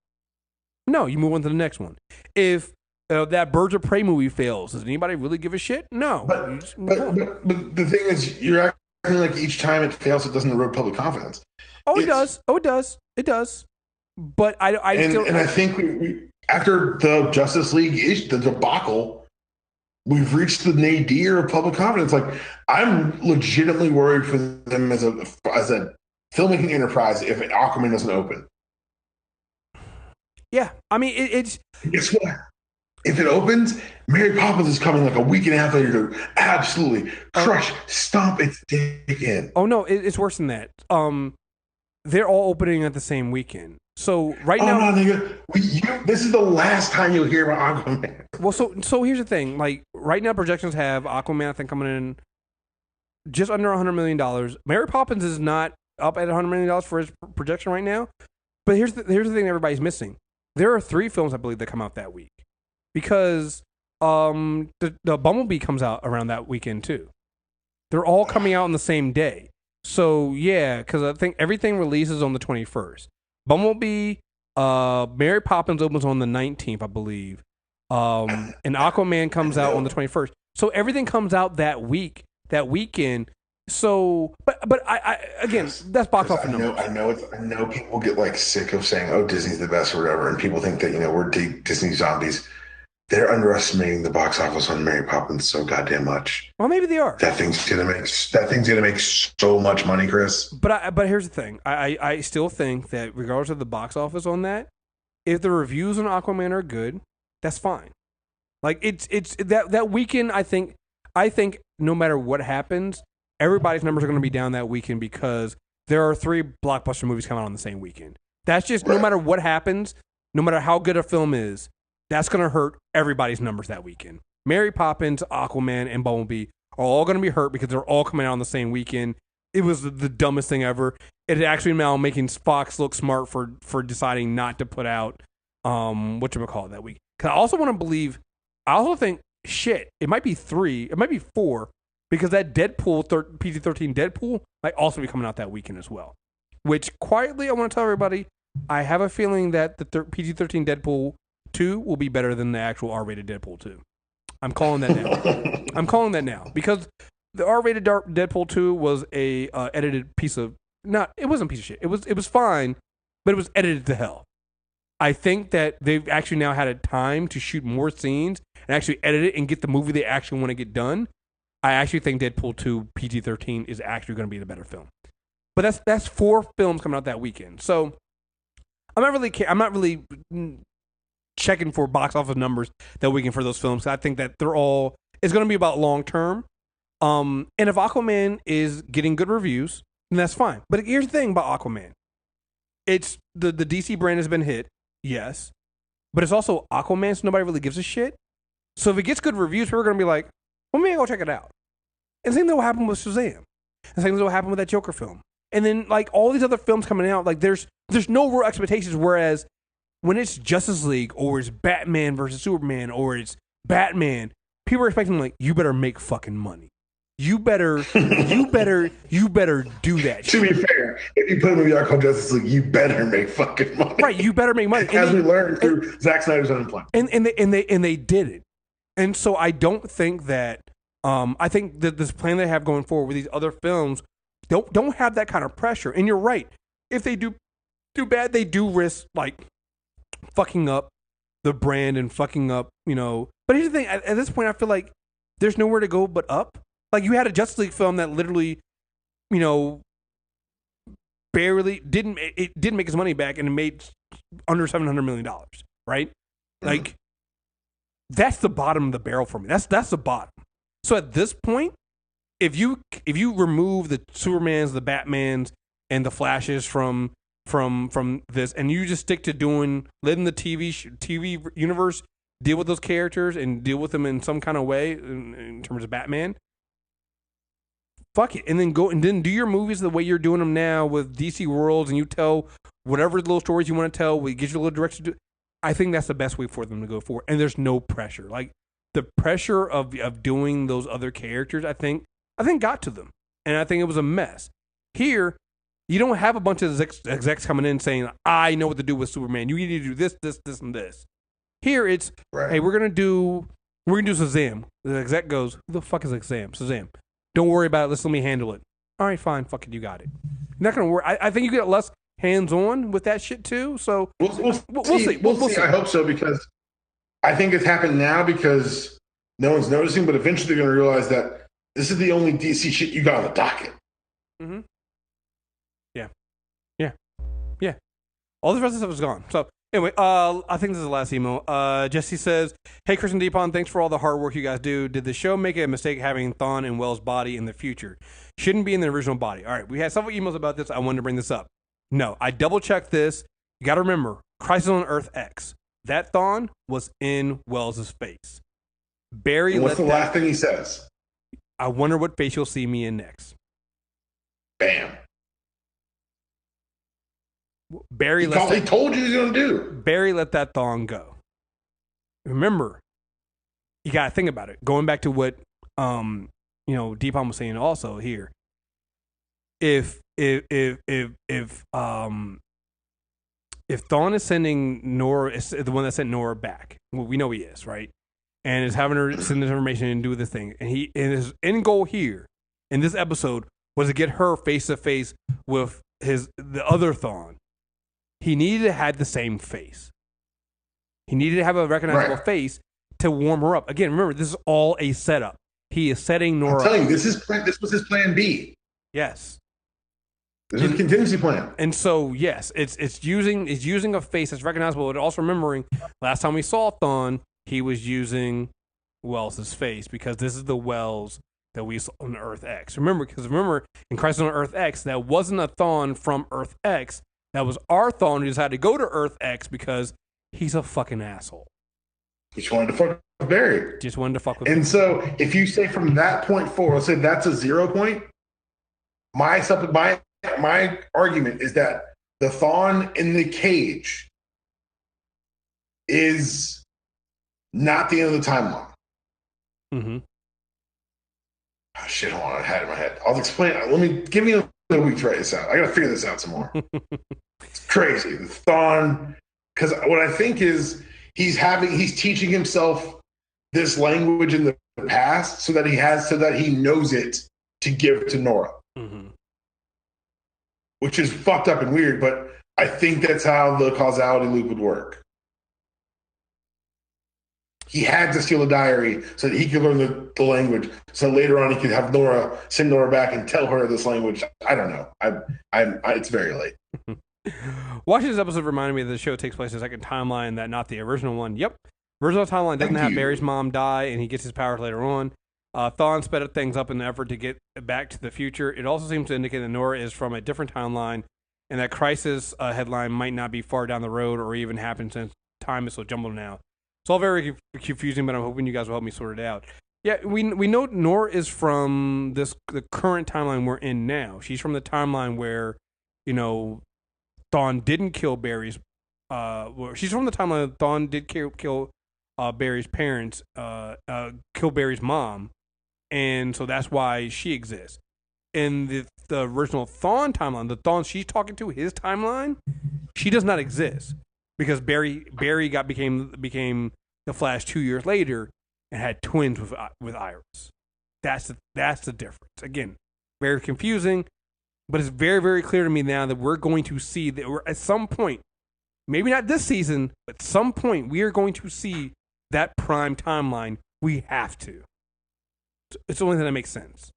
No, you move on to the next one. If that Birds of Prey movie fails, does anybody really give a shit? No. But the thing is, you're like each time it fails, it doesn't erode public confidence. Oh, it does. Oh, it does. It does. But I think we after the Justice League the debacle, we've reached the nadir of public confidence. Like, I'm legitimately worried for them as a filmmaking enterprise if Aquaman doesn't open. Yeah, I mean, it's. Guess what? If it opens, Mary Poppins is coming like a week and a half later to absolutely crush, stomp its dick in. Oh no, it's worse than that. They're all opening at the same weekend. So right now, no, nigga, this is the last time you'll hear about Aquaman. Well, so here's the thing. Like right now, projections have Aquaman, I think, coming in just under $100 million. Mary Poppins is not up at $100 million for his projection right now. But here's the thing everybody's missing. There are 3 films, I believe, that come out that week. Because the Bumblebee comes out around that weekend, too. They're all coming out on the same day. So, yeah, because I think everything releases on the 21st. Bumblebee, Mary Poppins opens on the 19th, I believe. And Aquaman comes out on the 21st. So everything comes out that weekend. So, but I again, that's box office numbers. I know people get like sick of saying, "Oh, Disney's the best" or whatever, and people think that we're Disney zombies. They're underestimating the box office on Mary Poppins so goddamn much. Well, maybe they are. That thing's gonna make so much money, Chris. But here's the thing. I still think that regardless of the box office on that, if the reviews on Aquaman are good, that's fine. Like it's that weekend. I think no matter what happens, everybody's numbers are going to be down that weekend because there are 3 blockbuster movies coming out on the same weekend. That's just no matter what happens, no matter how good a film is, that's going to hurt everybody's numbers that weekend. Mary Poppins, Aquaman, and Bumblebee are all going to be hurt because they're all coming out on the same weekend. It was the dumbest thing ever. It actually now making Fox look smart for deciding not to put out whatchamacallit that week. Because I also think it might be 3, it might be 4, because that Deadpool PG-13 Deadpool might also be coming out that weekend as well. Which quietly, I want to tell everybody, I have a feeling that the PG-13 Deadpool 2 will be better than the actual R-rated Deadpool 2. I'm calling that now. Because the R-rated Deadpool 2 was a edited piece of it wasn't a piece of shit. It was fine, but it was edited to hell. I think that they've actually now had a time to shoot more scenes and actually edit it and get the movie they actually want to get done. I actually think Deadpool 2 PG-13 is actually going to be the better film. But that's 4 films coming out that weekend. So I'm not really checking for box office numbers that weekend for those films. I think that it's going to be about long term. And if Aquaman is getting good reviews, then that's fine. But here's the thing about Aquaman. It's the DC brand has been hit, yes. But it's also Aquaman, so nobody really gives a shit. So if it gets good reviews, we're going to be like, well, maybe I'll go check it out. And the same thing will happen with Shazam. The same thing will happen with that Joker film. And then like all these other films coming out, like there's no real expectations. Whereas when it's Justice League or it's Batman versus Superman or it's Batman, people are expecting like, you better make fucking money. You better do that. To be fair, if you put a movie out called Justice League, you better make fucking money. Right, you better make money. As we learned through Zack Snyder's unemployment. And they did it. And so I don't think that I think that this plan they have going forward with these other films don't have that kind of pressure. And you're right. If they do bad, they do risk like fucking up the brand and fucking up, But here's the thing, at this point I feel like there's nowhere to go but up. Like you had a Justice League film that literally, barely didn't make its money back and it made under $700 million, right? Like that's the bottom of the barrel for me. That's the bottom. So at this point, if you remove the Supermans, the Batmans, and the Flashes from this, and you just stick to letting the TV universe deal with those characters and deal with them in some kind of way in terms of Batman, fuck it, and then go and then do your movies the way you're doing them now with DC Worlds, and you tell whatever little stories you want to tell. We get you a little direction to do. I think that's the best way for them to go forward, and there's no pressure. Like the pressure of doing those other characters, I think got to them, and I think it was a mess. Here, you don't have a bunch of execs coming in saying, "I know what to do with Superman. You need to do this, this, this, and this." Here, it's right. Hey, we're gonna do Shazam. The exec goes, "Who the fuck is Shazam? Shazam. Don't worry about it. Let me handle it." All right, fine, fuck it, you got it. Not gonna work. I think you get less hands on with that shit too. So We'll see. We'll see. I hope so, because I think it's happened now because no one's noticing, but eventually they're going to realize that this is the only DC shit you got on the docket. Mm-hmm. Yeah. All the rest of the stuff is gone. So anyway, I think this is the last email. Jesse says, "Hey, Chris and Deepon, thanks for all the hard work you guys do. Did the show make a mistake having Thawne and Wells' body in the future? Shouldn't be in the original body." All right, we had several emails about this. I wanted to bring this up. No, I double checked this. You got to remember, Crisis on Earth X. That Thawne was in Wells' face. Barry. And what's the last thing he says? I wonder what face you'll see me in next. Bam. Barry he told you he was going to do. Barry let that Thawne go. Remember, you got to think about it. Going back to what Deepon was saying also here. If Thawne is sending Nora, is the one that sent Nora back. Well, we know he is, right? And is having her send this information and do this thing. And his end goal here in this episode was to get her face to face with the other Thawne. He needed to have the same face. He needed to have a recognizable face to warm her up. Again, remember, this is all a setup. He is setting Nora. I'm telling you, this was his plan B. Yes. This is a contingency plan. And so, yes, it's using a face that's recognizable, but also remembering last time we saw Thawne, he was using Wells' face, because this is the Wells that we saw on Earth X. Remember, in Crisis on Earth X, that wasn't a Thawne from Earth X. That was our Thawne who decided to go to Earth X because he's a fucking asshole. He just wanted to fuck with Barry. Just wanted to fuck with And Barry. So if you say from that point forward, let's say that's a 0 point, my argument is that the Thawne in the cage is not the end of the timeline. Mm-hmm. Oh, shit, hold on. I had it in my head. I'll explain. Give me a week to write this out. I got to figure this out some more. It's crazy. The Thawne, because what I think is he's teaching himself this language in the past so that he knows it to give to Nora. Mm-hmm. Which is fucked up and weird, but I think that's how the causality loop would work. He had to steal a diary so that he could learn the language, so later on he could have Nora send Nora back and tell her this language. I don't know. It's very late. Watching this episode reminded me that the show takes place in a second timeline, that not the original one. Yep. Original timeline doesn't have Barry's mom die, and he gets his powers later on. Thawne sped things up in the effort to get back to the future. It also seems to indicate that Nora is from a different timeline, and that Crisis headline might not be far down the road or even happen, since time is so jumbled now. It's all very confusing, but I'm hoping you guys will help me sort it out. Yeah, we know Nora is from the current timeline we're in now. She's from the timeline where, Thawne didn't kill Barry's. She's from the timeline that Thawne did kill Barry's parents, kill Barry's mom, and so that's why she exists. In the original Thawne timeline, the Thawne she's talking to, his timeline, she does not exist. Because Barry became the Flash 2 years later and had twins with Iris. That's the difference. Again, very confusing, but it's very, very clear to me now that we're going to see that we're at some point, maybe not this season, but at some point we are going to see that prime timeline. We have to. It's the only thing that makes sense,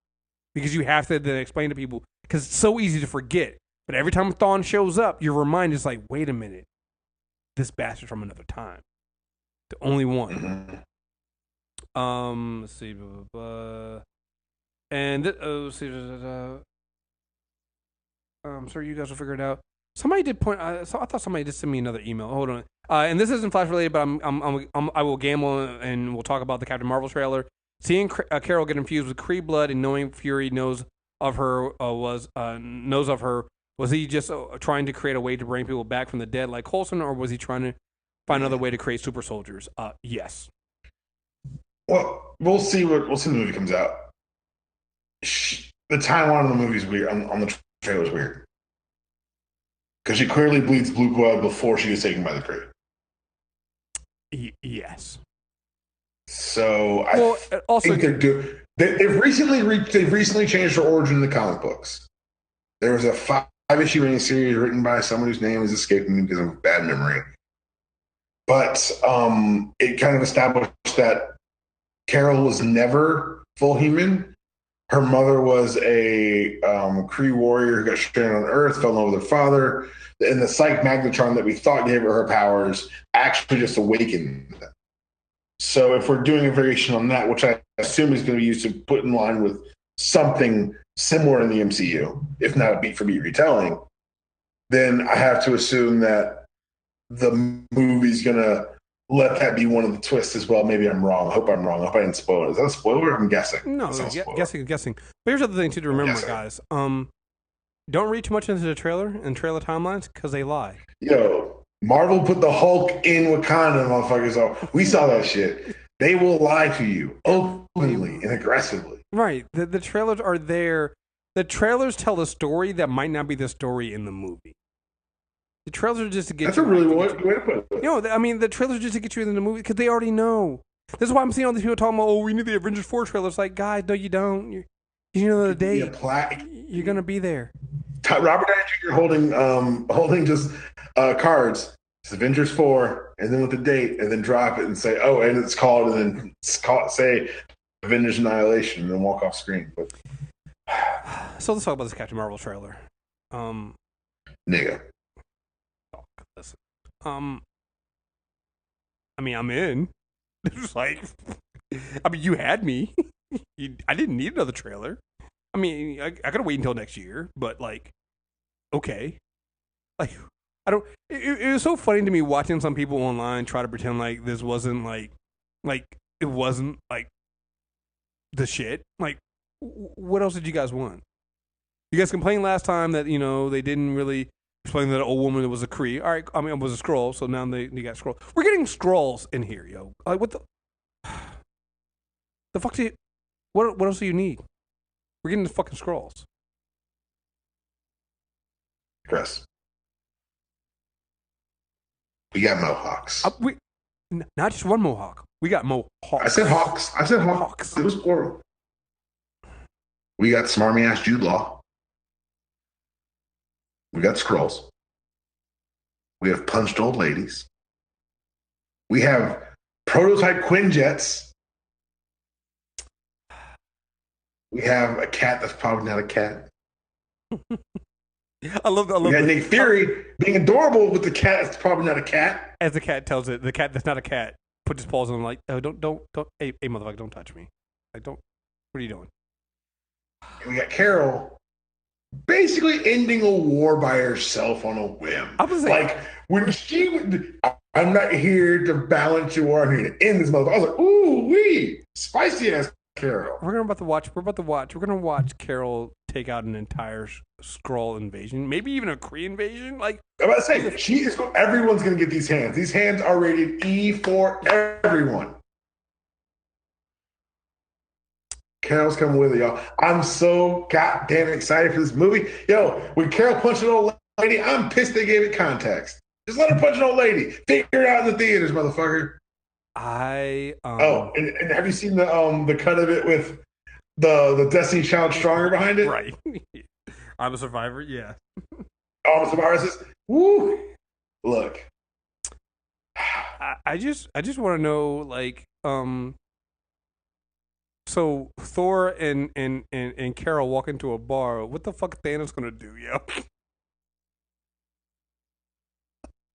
because you have to then explain to people, because it's so easy to forget. But every time Thawne shows up, your mind is like, wait a minute. This bastard from another time. The only one. Let's see. Blah, blah, blah. And let's see. I'm sure you guys will figure it out. Somebody did point. I thought somebody did send me another email. Hold on. And this isn't Flash related, but I will gamble and we'll talk about the Captain Marvel trailer. Seeing Carol get infused with Kree blood and knowing Fury knows of her Was he just trying to create a way to bring people back from the dead like Coulson, or was he trying to find another way to create super soldiers? Yes. Well, we'll see when the movie comes out. The timeline of the movie is weird. On the trailer is weird. Because she clearly bleeds blue blood before she gets taken by the Kree. Yes. So I think They've recently changed their origin in the comic books. There was a 5-issue miniseries written by someone whose name is escaping me because of bad memory. But it kind of established that Carol was never full human. Her mother was a Kree warrior who got stranded on Earth, fell in love with her father, and the psych magnetron that we thought gave her powers actually just awakened them. So if we're doing a variation on that, which I assume is going to be used to put in line with something similar in the MCU, if not a beat for beat retelling, then I have to assume that the movie's going to let that be one of the twists as well. Maybe I'm wrong. I hope I'm wrong. I hope I didn't spoil it. Is that a spoiler? I'm guessing. No, guessing. But here's the other thing too to remember, guys. Don't read too much into the trailer and trailer timelines because they lie. Yo, Marvel put the Hulk in Wakanda, motherfuckers. So we saw that shit. They will lie to you openly and aggressively. Right. The trailers are there. The trailers tell a story that might not be the story in the movie. The trailers are just to get That's you. a really good way to put it. You know, I mean, the trailers are just to get you in the movie because they already know. This is why I'm seeing all these people talking about, oh, we need the Avengers 4 trailer. It's like, guys, no, you don't. You know the date. You're going to be there. Robert Downey Jr. holding just cards. It's Avengers 4, and then with the date, and then drop it and say, oh, and it's called, and then say Avengers Annihilation, and then walk off screen. But so let's talk about this Captain Marvel trailer. Nigga. Listen. I mean, I'm in. It's like, I mean, you had me. I didn't need another trailer. I mean, I gotta wait until next year, but like, okay. Like, I don't. It was so funny to me watching some people online try to pretend like this wasn't like it wasn't like the shit. Like, what else did you guys want? You guys complained last time that they didn't really explain that an old woman was a Kree. All right, I mean, it was a Skrull, so now they got Skrull. We're getting Skrulls in here, yo. Like, what the fuck do you? What else do you need? We're getting the fucking Skrulls. Chris, we got Mohawks. Not just one Mohawk. We got Mohawks. I said Hawks. It was plural. We got smarmy ass Jude Law. We got Skrulls. We have punched old ladies. We have prototype Quinjets. We have a cat that's probably not a cat. I love that. We got Nick Fury being adorable with the cat that's probably not a cat. As the cat tells it, the cat that's not a cat puts his paws on him like, oh, don't, hey, motherfucker, don't touch me. Like, don't. What are you doing? And we got Carol basically ending a war by herself on a whim. I was like when she would, I'm not here to balance your war. I'm here to end this motherfucker. I was like, ooh wee, spicy ass Carol. We're about to watch. We're gonna watch Carol take out an entire Skrull invasion, maybe even a Kree invasion. Like I'm about to say, everyone's gonna get these hands. These hands are rated E for everyone. Carol's coming with it, y'all. I'm so goddamn excited for this movie. Yo, when Carol punched an old lady, I'm pissed they gave it context. Just let her punch an old lady. Figure it out in the theaters, motherfucker. And have you seen the cut of it with the Destiny Child Stronger behind it? Right. I'm a survivor, yeah. I'm a survivor says, woo. Look. I just want to know, like, so Thor and Carol walk into a bar. What the fuck Thanos gonna do, yo?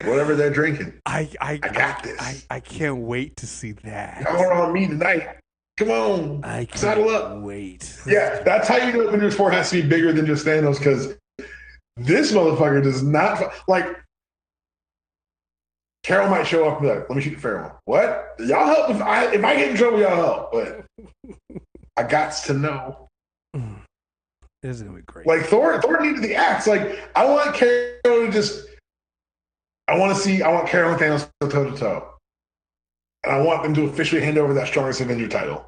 Whatever they're drinking. I got this. I can't wait to see that. Y'all are on me tonight. Come on. I can't saddle up. Wait. Yeah, that's how you know Avengers 4 has to be bigger than just Thanos, because this motherfucker does not like. Carol might show up and be like, let me shoot the fair one. What? Y'all help if I get in trouble, y'all help. But I got to know. This is gonna be great. Like Thor needed the axe. Like I want Carol to just I want Carol and Thanos toe to toe. And I want them to officially hand over that strongest Avenger title.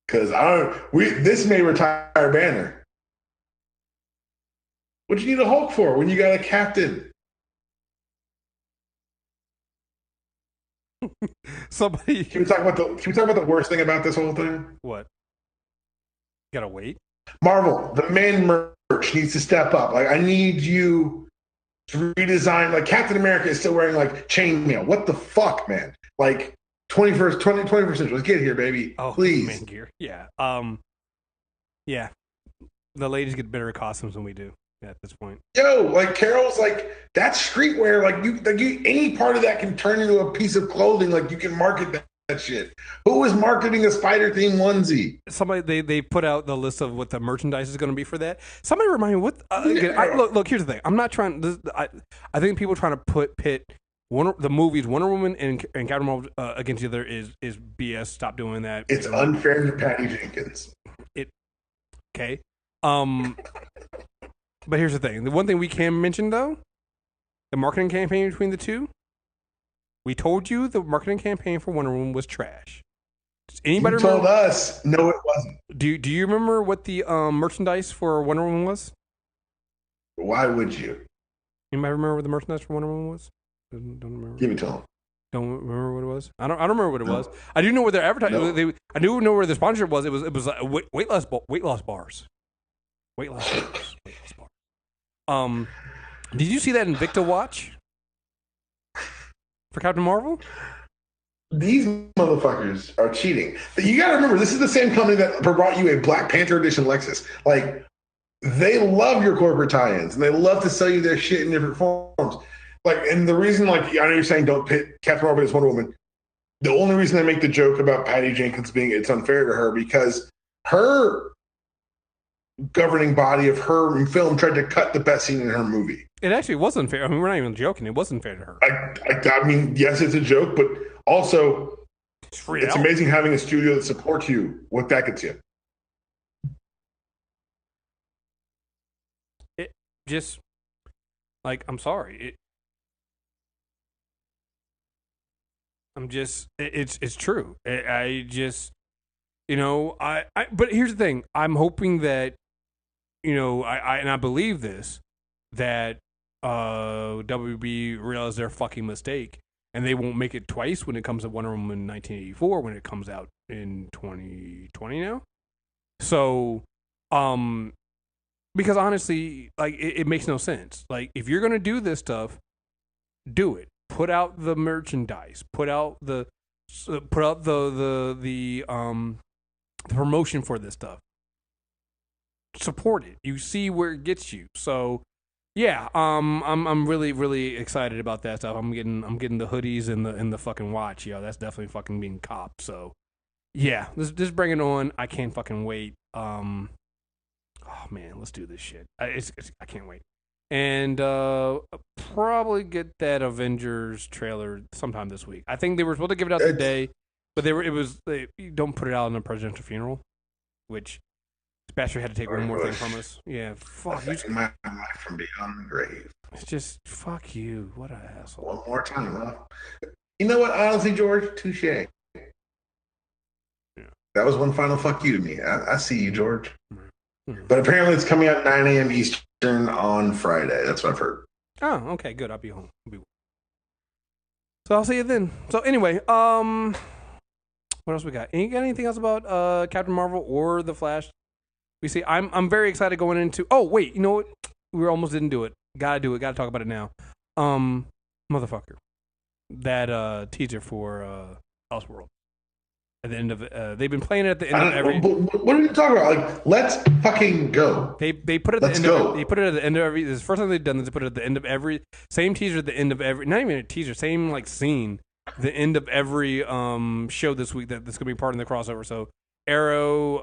Because this may retire Banner. What do you need a Hulk for when you got a captain? Somebody. Can we talk about the worst thing about this whole thing? What? Gotta wait. Marvel, the men merch needs to step up. Like, I need you to redesign. Like, Captain America is still wearing like chainmail. What the fuck, man? Like, 21st century. Let's get here, baby. Oh, please. Man gear. Yeah. Yeah. The ladies get better costumes than we do at this point. Yo, like Carol's like that's streetwear. Like any part of that can turn into a piece of clothing. Like you can market that shit. Who is marketing a spider themed onesie? Somebody they put out the list of what the merchandise is going to be for that. Somebody remind me what. Again, look. Here's the thing. I'm not trying. I think people trying to pit the movies Wonder Woman and Captain Marvel against each other is BS. Stop doing that. It's unfair to Patty Jenkins. Okay. But here's the thing. The one thing we can mention though, the marketing campaign between the two. We told you the marketing campaign for Wonder Woman was trash. Does anybody remember? Told us no, it wasn't. Do you remember what the merchandise for Wonder Woman was? Why would you? Anybody remember what the merchandise for Wonder Woman was? Don't remember. Give it to him. Don't remember what it was. I don't remember what it was. I do know where their advertising. No. I do know where the sponsorship was. It was weight loss bars. Weight loss bars. Did you see that Invicta watch for Captain Marvel? These motherfuckers are cheating. You got to remember, this is the same company that brought you a Black Panther edition Lexus. Like, they love your corporate tie-ins, and they love to sell you their shit in different forms. Like, and the reason, like, I know you're saying don't pit Captain Marvel as Wonder Woman. The only reason I make the joke about Patty Jenkins being it's unfair to her because her governing body of her film tried to cut the best scene in her movie. It actually wasn't fair. I mean, we're not even joking. It wasn't fair to her. I mean, yes, it's a joke, but also it's amazing having a studio that supports you. What that gets you. It just like I'm sorry. It's true. I just, but here's the thing. I'm hoping that, I believe this, that WB realized their fucking mistake and they won't make it twice when it comes to Wonder Woman 1984 when it comes out in 2020 now. So, because honestly, like it makes no sense. Like if you're gonna do this stuff, do it. Put out the merchandise. Put out the promotion for this stuff. Support it. You see where it gets you. So, yeah, I'm really really excited about that stuff. I'm getting the hoodies and the fucking watch. Yo, that's definitely fucking being copped. So, yeah, just bring it on. I can't fucking wait. Oh man, let's do this shit. I can't wait. And probably get that Avengers trailer sometime this week. I think they were supposed to give it out today, but they don't put it out in a presidential funeral, which Bastard had to take one more thing from us. Yeah, fuck you. My life from beyond the grave. It's just fuck you. What an asshole. One more time, huh? You know what? Honestly, George, touche. Yeah. That was one final fuck you to me. I see you, George. Mm-hmm. But apparently, it's coming out 9 a.m. Eastern on Friday. That's what I've heard. Oh, okay, good. I'll be home. So I'll see you then. So anyway, what else we got? Anything else about Captain Marvel or the Flash? We see. I'm very excited going into. Oh wait, you know what? We almost didn't do it. Gotta do it. Gotta talk about it now. Motherfucker. That teaser for Elseworld. At the end of they've been playing it at the end of every. What are you talking about? Like, let's fucking go. They put it at the end. They put it at the end of every. This is the first time they've done this. They put it at the end of every. Same teaser at the end of every. Not even a teaser. Same like scene. The end of every show this week that's gonna be part of the crossover. So Arrow,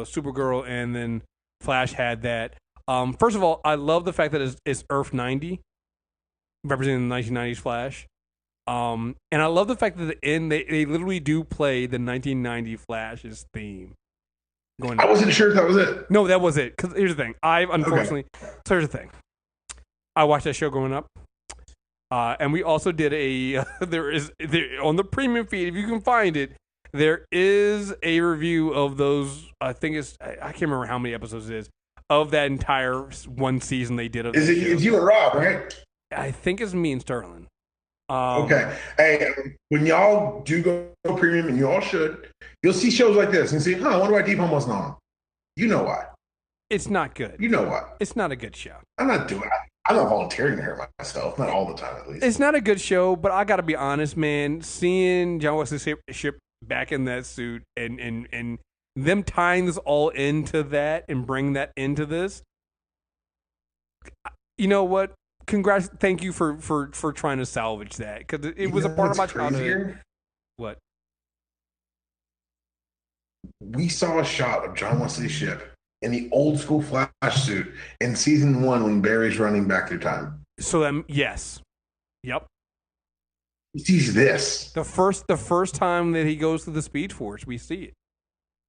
Supergirl, and then Flash had that. First of all, I love the fact that it's Earth 90, representing the 1990s Flash. And I love the fact that at the end they literally do play the 1990 Flash's theme. I wasn't sure if that was it. No, that was it. Because here's the thing. So here's the thing. I watched that show growing up. And we also did there on the premium feed, if you can find it, there is a review of those. I can't remember how many episodes it is of that entire one season they did of. It's you and Rob, right? I think it's me and Sterling. Okay. Hey, when y'all do go premium, and you all should, you'll see shows like this and see, huh, I wonder why Deep Home wasn't on. You know why. It's not good. You know why. It's not a good show. I'm not doing it. I'm not volunteering to hear myself. Not all the time, at least. It's not a good show, but I got to be honest, man. Seeing John Wesley Ship back in that suit and them tying this all into that and bring that into this, you know what? Congrats! Thank you for trying to salvage that because it was a part of my childhood. What? We saw a shot of John Wesley Ship in the old school Flash suit in season 1 when Barry's running back through time. So yes, yep. He sees this the first time that he goes to the Speed Force. We see it.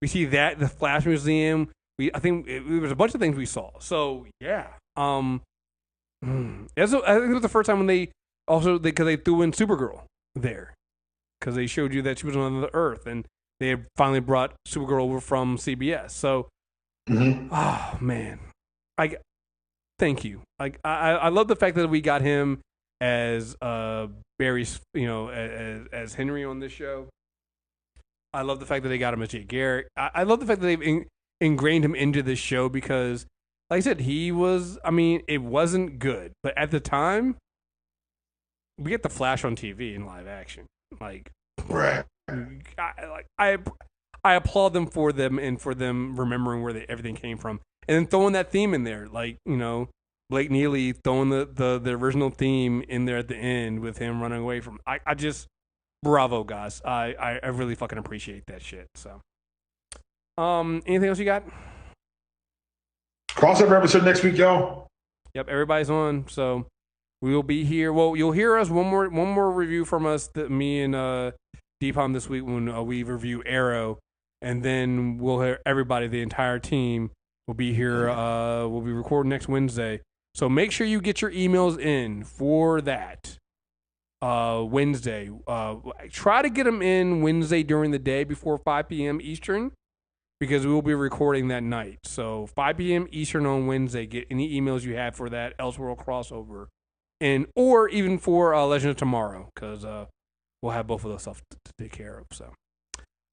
We see that the Flash Museum. I think it was a bunch of things we saw. So yeah. I think it was the first time when they threw in Supergirl there because they showed you that she was on the Earth and they had finally brought Supergirl over from CBS. So, oh man, thank you. I love the fact that we got him as Barry's, as Henry on this show. I love the fact that they got him as Jay Garrick. I love the fact that they've ingrained him into this show because, like I said, he was. I mean, it wasn't good, but at the time, we get the Flash on TV in live action. Like, right. I applaud them for them remembering where everything came from, and then throwing that theme in there, like Blake Neely throwing the original theme in there at the end with him running away from. I just bravo, guys. I really fucking appreciate that shit. So, anything else you got? Crossover episode next week, y'all. Yep, everybody's on. So we will be here. Well, you'll hear us one more review from us. Me and Deepam this week when we review Arrow, and then we'll hear everybody, the entire team will be here. We'll be recording next Wednesday. So make sure you get your emails in for that Wednesday. Try to get them in Wednesday during the day before 5 p.m. Eastern. Because we will be recording that night. So 5 p.m. Eastern on Wednesday. Get any emails you have for that Elseworld crossover. Or even for Legend of Tomorrow. Because we'll have both of those stuff to take care of. So,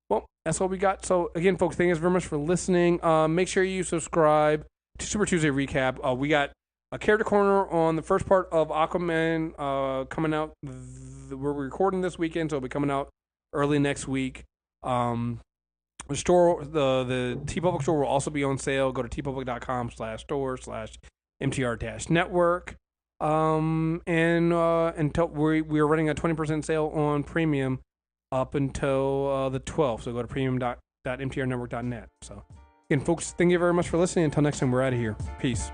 well, that's all we got. So, again, folks, thank you very much for listening. Make sure you subscribe to Super Tuesday Recap. We got a character corner on the first part of Aquaman coming out. We're recording this weekend, so it'll be coming out early next week. The store, the TeePublic store will also be on sale. Go to tpublic.com/store/MTR-network. Until we are running a 20% sale on premium up until the 12th. So go to premium.mtrnetwork.net. So again, folks, thank you very much for listening. Until next time, we're out of here. Peace.